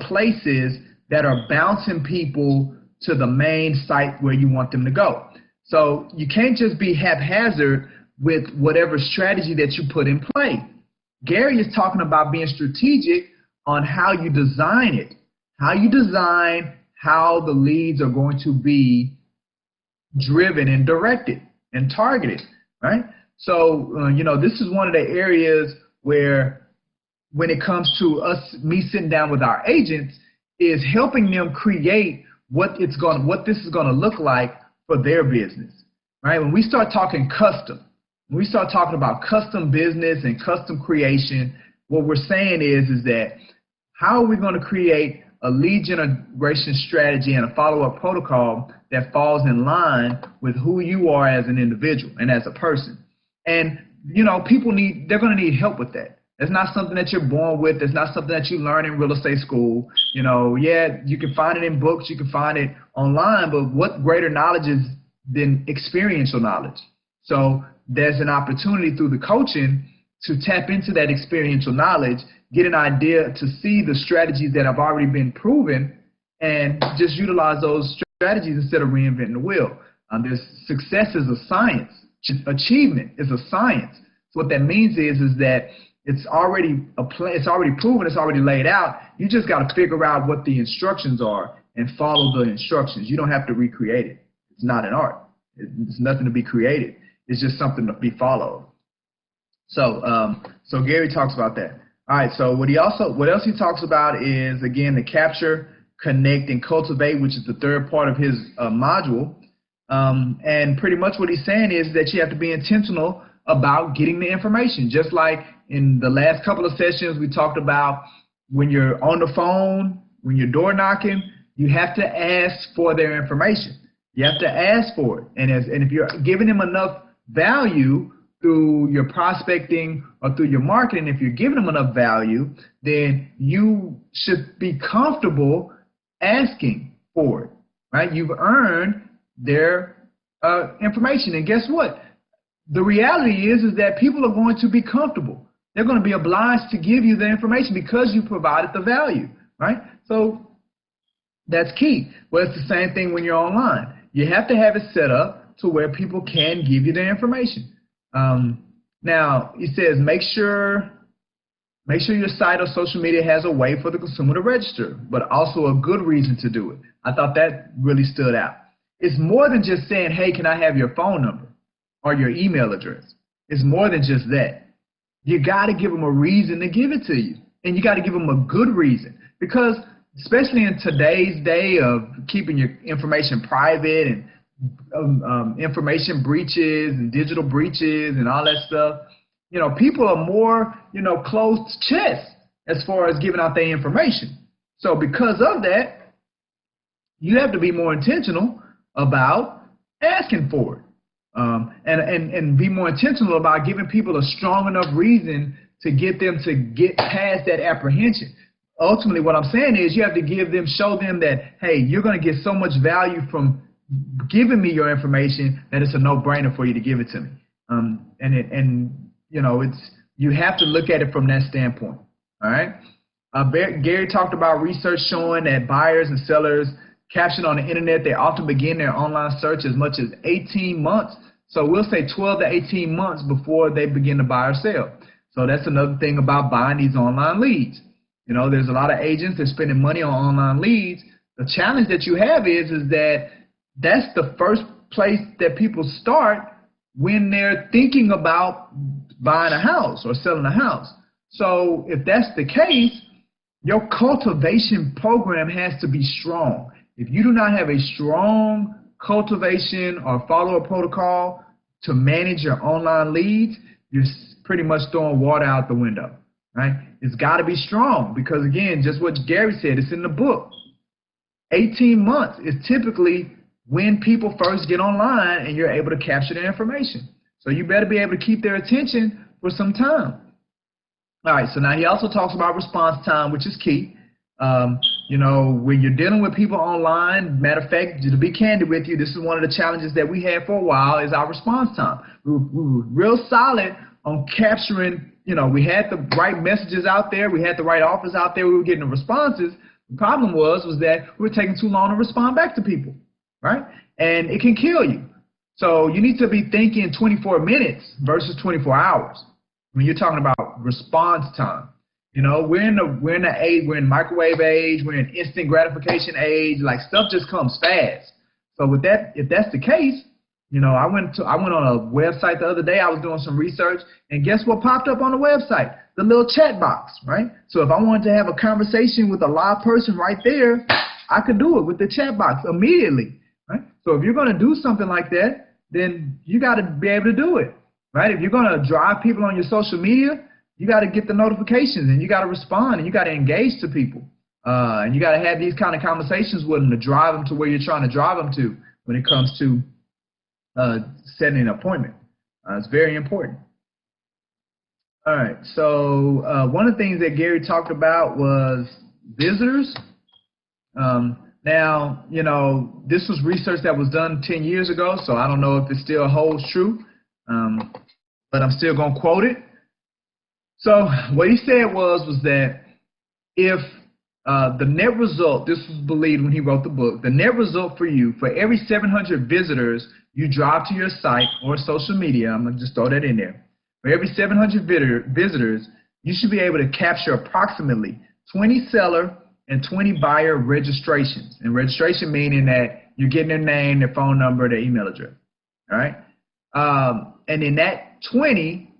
places that are bouncing people to the main site where you want them to go. So you can't just be haphazard with whatever strategy that you put in play. Gary is talking about being strategic on how you design it, how you design how the leads are going to be driven and directed and targeted, right? So, this is one of the areas where, when it comes to me sitting down with our agents, is helping them create what this is going to look like for their business, right? When we start talking custom, when we start talking about custom business and custom creation, what we're saying is that how are we going to create a lead generation strategy and a follow-up protocol that falls in line with who you are as an individual and as a person? And, people they're going to need help with that. It's not something that you're born with. It's not something that you learn in real estate school. You know, yeah, you can find it in books, you can find it online, but what greater knowledge is than experiential knowledge? So there's an opportunity through the coaching to tap into that experiential knowledge, get an idea to see the strategies that have already been proven, and just utilize those strategies instead of reinventing the wheel. There's success is a science. Achievement is a science. So what that means is that it's already it's already proven, it's already laid out. You just got to figure out what the instructions are and follow the instructions. You don't have to recreate it. It's not an art. It's nothing to be created. It's just something to be followed. So so Gary talks about that. All right. So what else he talks about is, again, the capture, connect, and cultivate, which is the third part of his module. And pretty much what he's saying is that you have to be intentional about getting the information. Just like in the last couple of sessions, we talked about when you're on the phone, when you're door knocking, you have to ask for their information. You have to ask for it. And if you're giving them enough value through your prospecting or through your marketing, if you're giving them enough value, then you should be comfortable asking for it, right? You've earned their information. And guess what? The reality is that people are going to be comfortable. They're going to be obliged to give you the information because you provided the value, right? So that's key. Well, it's the same thing when you're online. You have to have it set up to where people can give you the information. Now, he says make sure your site or social media has a way for the consumer to register, but also a good reason to do it. I thought that really stood out. It's more than just saying, hey, can I have your phone number or your email address? It's more than just that. You got to give them a reason to give it to you, and you got to give them a good reason, because especially in today's day of keeping your information private and information breaches and digital breaches and all that stuff, you know, people are more, you know, closed chest as far as giving out their information. So because of that, you have to be more intentional about asking for it, and be more intentional about giving people a strong enough reason to get them to get past that apprehension. Ultimately, what I'm saying is you have to show them that, hey, you're going to get so much value from giving me your information that it's a no-brainer for you to give it to me. And you know, you have to look at it from that standpoint. All right. Gary talked about research showing that buyers and sellers captured on the internet, they often begin their online search as much as 18 months. So we'll say 12 to 18 months before they begin to buy or sell. So that's another thing about buying these online leads. You know, there's a lot of agents that are spending money on online leads. The challenge that you have is that that's the first place that people start when they're thinking about buying a house or selling a house. So if that's the case, your cultivation program has to be strong. If you do not have a strong cultivation or follow-up protocol to manage your online leads, you're pretty much throwing water out the window, right? It's got to be strong because, again, just what Gary said, it's in the book. 18 months is typically when people first get online and you're able to capture their information. So you better be able to keep their attention for some time. All right, so now he also talks about response time, which is key. You know, when you're dealing with people online, matter of fact, to be candid with you, this is one of the challenges that we had for a while is our response time. We were real solid on capturing, you know, we had the right messages out there, we had the right offers out there, we were getting the responses. The problem was that we were taking too long to respond back to people, right? And it can kill you. So you need to be thinking 24 minutes versus 24 hours when you're talking about response time. You know, we're in the age, we're in microwave age, we're in instant gratification age. Like, stuff just comes fast. So with that, if that's the case, you know, I went on a website the other day. I was doing some research, and guess what popped up on the website? The little chat box, right? So if I wanted to have a conversation with a live person right there, I could do it with the chat box immediately, right? So if you're going to do something like that, then you got to be able to do it, right? If you're going to drive people on your social media, you got to get the notifications, and you got to respond, and you got to engage to people, and you got to have these kind of conversations with them to drive them to where you're trying to drive them to when it comes to setting an appointment. It's very important. All right. So one of the things that Gary talked about was visitors. Now, you know, this was research that was done 10 years ago, so I don't know if it still holds true, but I'm still going to quote it. So what he said was that if the net result, this was believed when he wrote the book, the net result for you, for every 700 visitors you drive to your site or social media, I'm going to just throw that in there, for every 700 visitors, you should be able to capture approximately 20 seller and 20 buyer registrations. And registration meaning that you're getting their name, their phone number, their email address. All right. And then that 20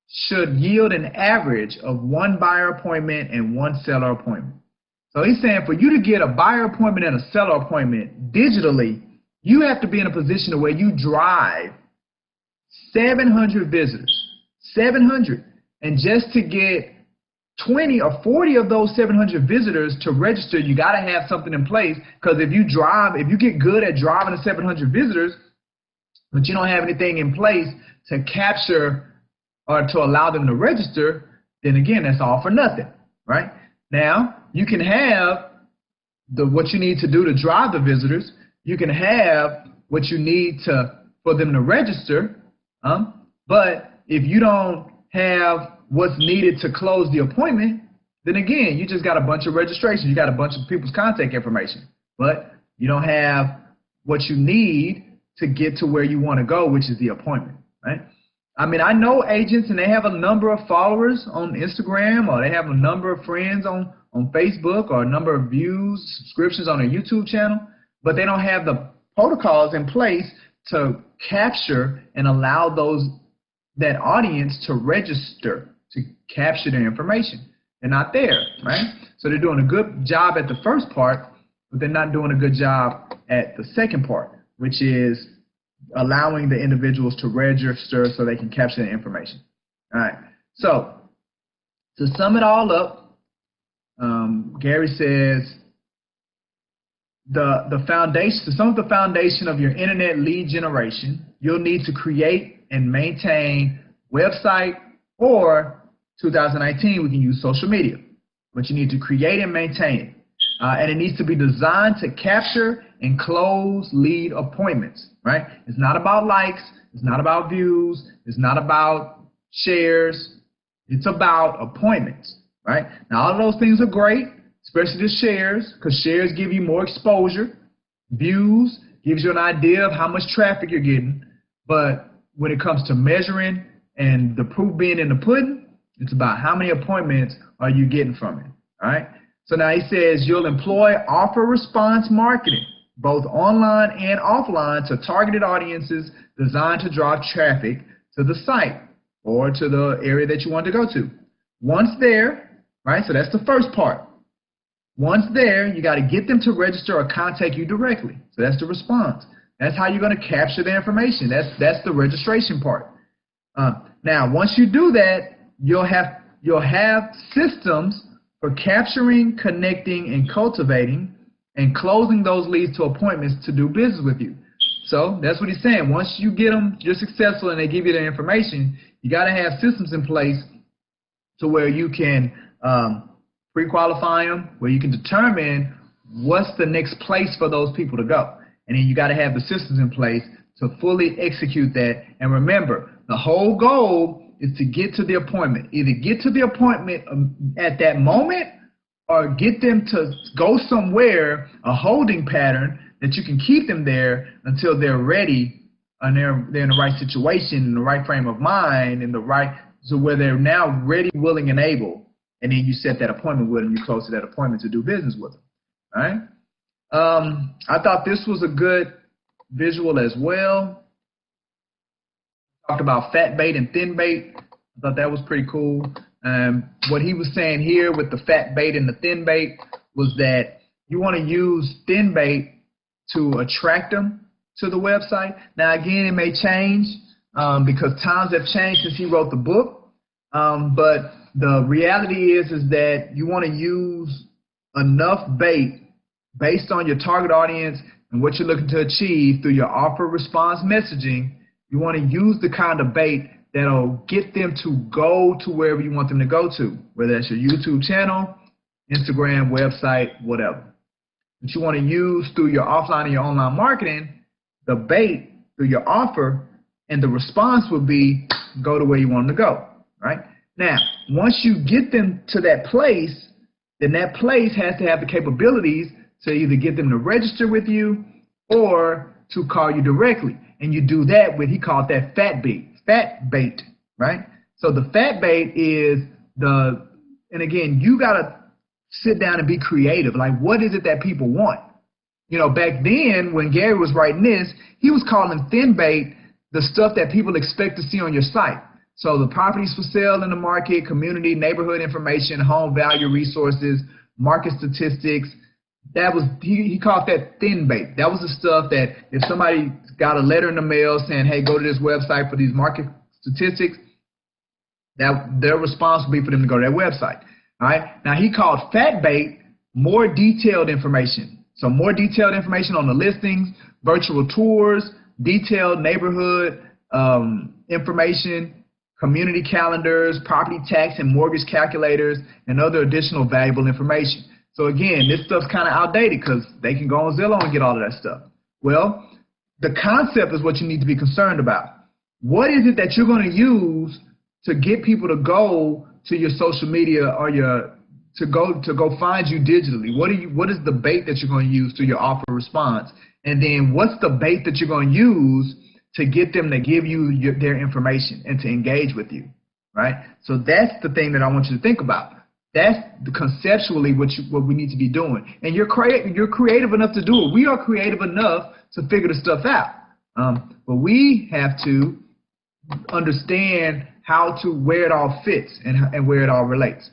should yield an average of 1 buyer appointment and 1 seller appointment. So he's saying for you to get a buyer appointment and a seller appointment digitally, you have to be in a position where you drive 700 visitors, 700. And just to get 20 or 40 of those 700 visitors to register, you got to have something in place, because if you get good at driving the 700 visitors, but you don't have anything in place to capture or to allow them to register, then again, that's all for nothing, right? Now, you can have what you need to do to drive the visitors. You can have what you need for them to register, but if you don't have what's needed to close the appointment, then again, you just got a bunch of registrations. You got a bunch of people's contact information, but you don't have what you need to get to where you want to go, which is the appointment, right? I mean, I know agents and they have a number of followers on Instagram, or they have a number of friends on Facebook, or a number of views, subscriptions on their YouTube channel, but they don't have the protocols in place to capture and allow that audience to register, to capture their information. They're not there, right? So they're doing a good job at the first part, but they're not doing a good job at the second part, which is allowing the individuals to register so they can capture the information. All right. So to sum it all up, Gary says the foundation, to sum up the foundation of your internet lead generation, you'll need to create and maintain website, or 2019 we can use social media, but you need to create and maintain it. And it needs to be designed to capture and close lead appointments, right? It's not about likes, it's not about views, it's not about shares, it's about appointments, right? Now, all of those things are great, especially the shares, because shares give you more exposure. Views gives you an idea of how much traffic you're getting, but when it comes to measuring and the proof being in the pudding, it's about how many appointments are you getting from it, all right? So now he says you'll employ offer response marketing, both online and offline, to targeted audiences designed to drive traffic to the site or to the area that you want to go to. Once there, right, so that's the first part. Once there, you got to get them to register or contact you directly. So that's the response. That's how you're going to capture the information. That's the registration part. Now, once you do that, you'll have systems for capturing, connecting, and cultivating and closing those leads to appointments to do business with you. So that's what he's saying. Once you get them, you're successful, and they give you the information, you got to have systems in place to where you can pre-qualify them, where you can determine what's the next place for those people to go. And then you got to have the systems in place to fully execute that. And remember, the whole goal is to get to the appointment. Either get to the appointment at that moment, or get them to go somewhere, a holding pattern that you can keep them there until they're ready and they're in the right situation, in the right frame of mind, in the right, so where they're now ready, willing, and able. And then you set that appointment with them. You close to that appointment to do business with them. All right. I thought this was a good visual as well. Talked about fat bait and thin bait. I thought that was pretty cool. What he was saying here with the fat bait and the thin bait was that you want to use thin bait to attract them to the website. Now, again, it may change because times have changed since he wrote the book. But the reality is that you want to use enough bait based on your target audience and what you're looking to achieve through your offer response messaging. You want to use the kind of bait that'll get them to go to wherever you want them to go to, whether that's your YouTube channel, Instagram, website, whatever. That you want to use through your offline and your online marketing, the bait through your offer, and the response would be go to where you want them to go, right? Now, once you get them to that place, then that place has to have the capabilities to either get them to register with you or to call you directly. And you do that with, he called that fat bait, right? So the fat bait is and again, you got to sit down and be creative. Like, what is it that people want? You know, back then when Gary was writing this, he was calling thin bait the stuff that people expect to see on your site. So the properties for sale in the market, community, neighborhood information, home value resources, market statistics. That was, he called that thin bait. That was the stuff that if somebody got a letter in the mail saying, hey, go to this website for these market statistics, that their response would be for them to go to that website. All right. Now he called fat bait more detailed information. So more detailed information on the listings, virtual tours, detailed neighborhood information, community calendars, property tax and mortgage calculators, and other additional valuable information. So again, this stuff's kind of outdated because they can go on Zillow and get all of that stuff. Well, the concept is what you need to be concerned about. What is it that you're going to use to get people to go to your social media or to go find you digitally? What is the bait that you're going to use to your offer response? And then what's the bait that you're going to use to get them to give you their information and to engage with you, right? So that's the thing that I want you to think about. That's conceptually what we need to be doing. And you're creative enough to do it. We are creative enough to figure the stuff out. But we have to understand where it all fits and where it all relates.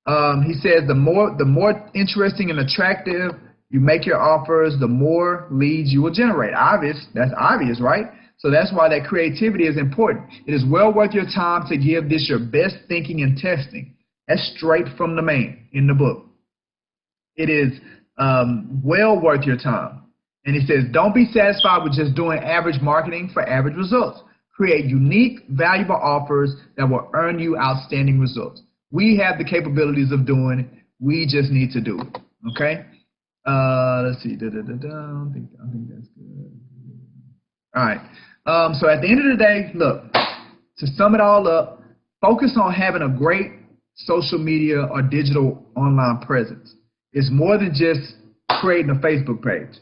He says the more interesting and attractive you make your offers, the more leads you will generate. That's obvious, right? So that's why that creativity is important. It is well worth your time to give this your best thinking and testing. That's straight from the man in the book. It is well worth your time. And he says, don't be satisfied with just doing average marketing for average results. Create unique, valuable offers that will earn you outstanding results. We have the capabilities of doing it. We just need to do it. Okay? Let's see. I think that's good. All right. So at the end of the day, look, to sum it all up, focus on having a great social media or digital online presence. It's more than just creating a Facebook page.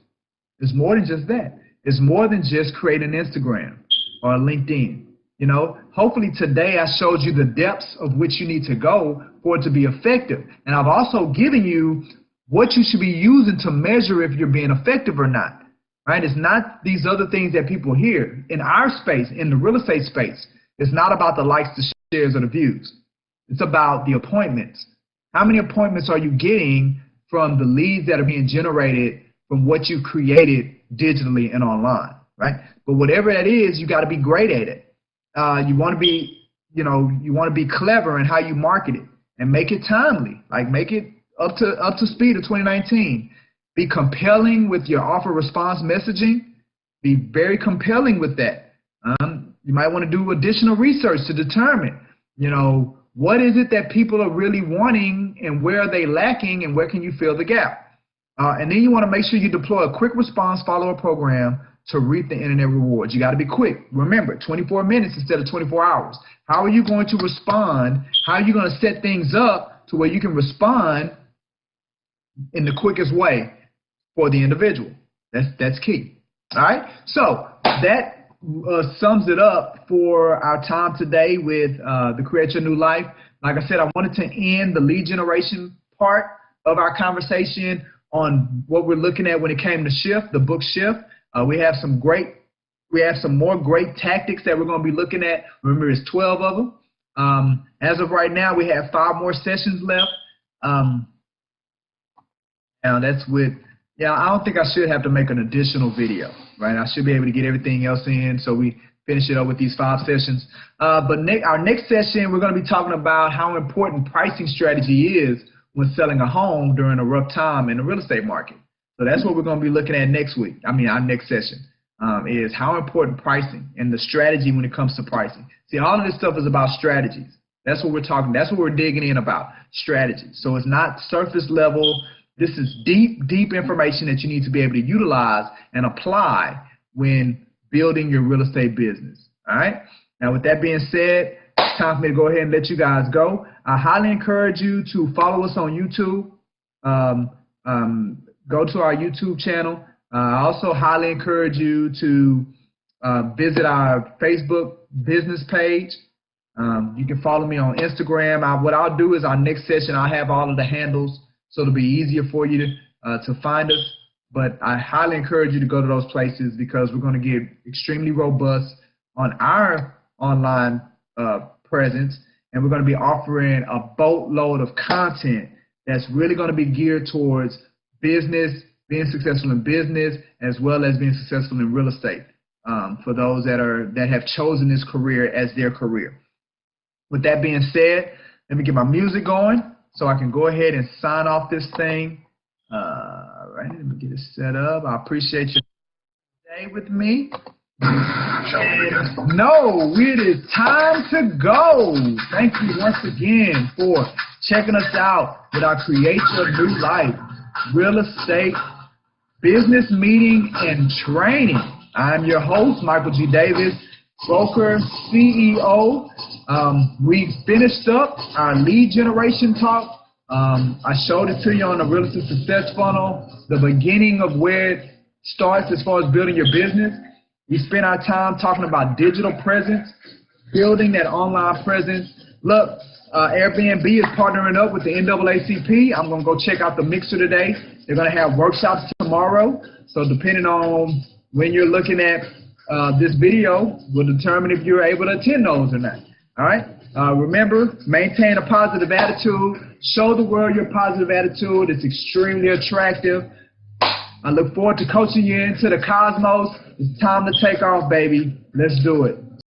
It's more than just that. It's more than just creating Instagram or LinkedIn. You know, hopefully today I showed you the depths of which you need to go for it to be effective. And I've also given you what you should be using to measure if you're being effective or not. Right? It's not these other things that people hear. In our space, in the real estate space, it's not about the likes, the shares, or the views. It's about the appointments. How many appointments are you getting from the leads that are being generated from what you created digitally and online, right? But whatever that is, you got to be great at it. You want to be, you want to be clever in how you market it and make it timely, like make it up to speed of 2019. Be compelling with your offer response messaging. Be very compelling with that. You might want to do additional research to determine, what is it that people are really wanting and where are they lacking and where can you fill the gap? And then you want to make sure you deploy a quick response follow-up program to reap the internet rewards. You got to be quick. Remember, 24 minutes instead of 24 hours. How are you going to respond? How are you going to set things up to where you can respond in the quickest way for the individual? That's key. All right. So that sums it up for our time today with the Create Your New Life. Like I said, I wanted to end the lead generation part of our conversation on what we're looking at when it came to Shift, the book Shift. We have some more great tactics that we're going to be looking at. Remember, it's 12 of them. As of right now, we have 5 more sessions left. Now that's with, I don't think I should have to make an additional video, right? I should be able to get everything else in, so we finish it up with these 5 sessions. But our next session, we're going to be talking about how important pricing strategy is when selling a home during a rough time in the real estate market. So that's what we're going to be looking at next week. Our next session. is how important pricing and the strategy when it comes to pricing. See, all of this stuff is about strategies. That's what we're talking. That's what we're digging in about, strategy. So it's not surface level. This is deep, deep information that you need to be able to utilize and apply when building your real estate business. All right. Now, with that being said, it's time for me to go ahead and let you guys go. I highly encourage you to follow us on YouTube. Go to our YouTube channel. I also highly encourage you to visit our Facebook business page. You can follow me on Instagram. What I'll do is our next session, I'll have all of the handles so it'll be easier for you to find us. But I highly encourage you to go to those places because we're going to get extremely robust on our online presence, and we're going to be offering a boatload of content that's really going to be geared towards business, being successful in business, as well as being successful in real estate for those that have chosen this career as their career. With that being said, let me get my music going so I can go ahead and sign off this thing. All right, let me get it set up. I appreciate your day with me. No, it is time to go. Thank you once again for checking us out with our Create Your New Life Real Estate Business Meeting and Training. I'm your host, Michael G. Davis, broker, CEO. We finished up our lead generation talk. I showed it to you on the Real Estate Success Funnel, the beginning of where it starts as far as building your business. We spent our time talking about digital presence, building that online presence. Look, Airbnb is partnering up with the NAACP. I'm going to go check out the mixer today. They're going to have workshops tomorrow. So depending on when you're looking at this video, will determine if you're able to attend those or not. All right. Remember, maintain a positive attitude. Show the world your positive attitude. It's extremely attractive. I look forward to coaching you into the cosmos. It's time to take off, baby. Let's do it.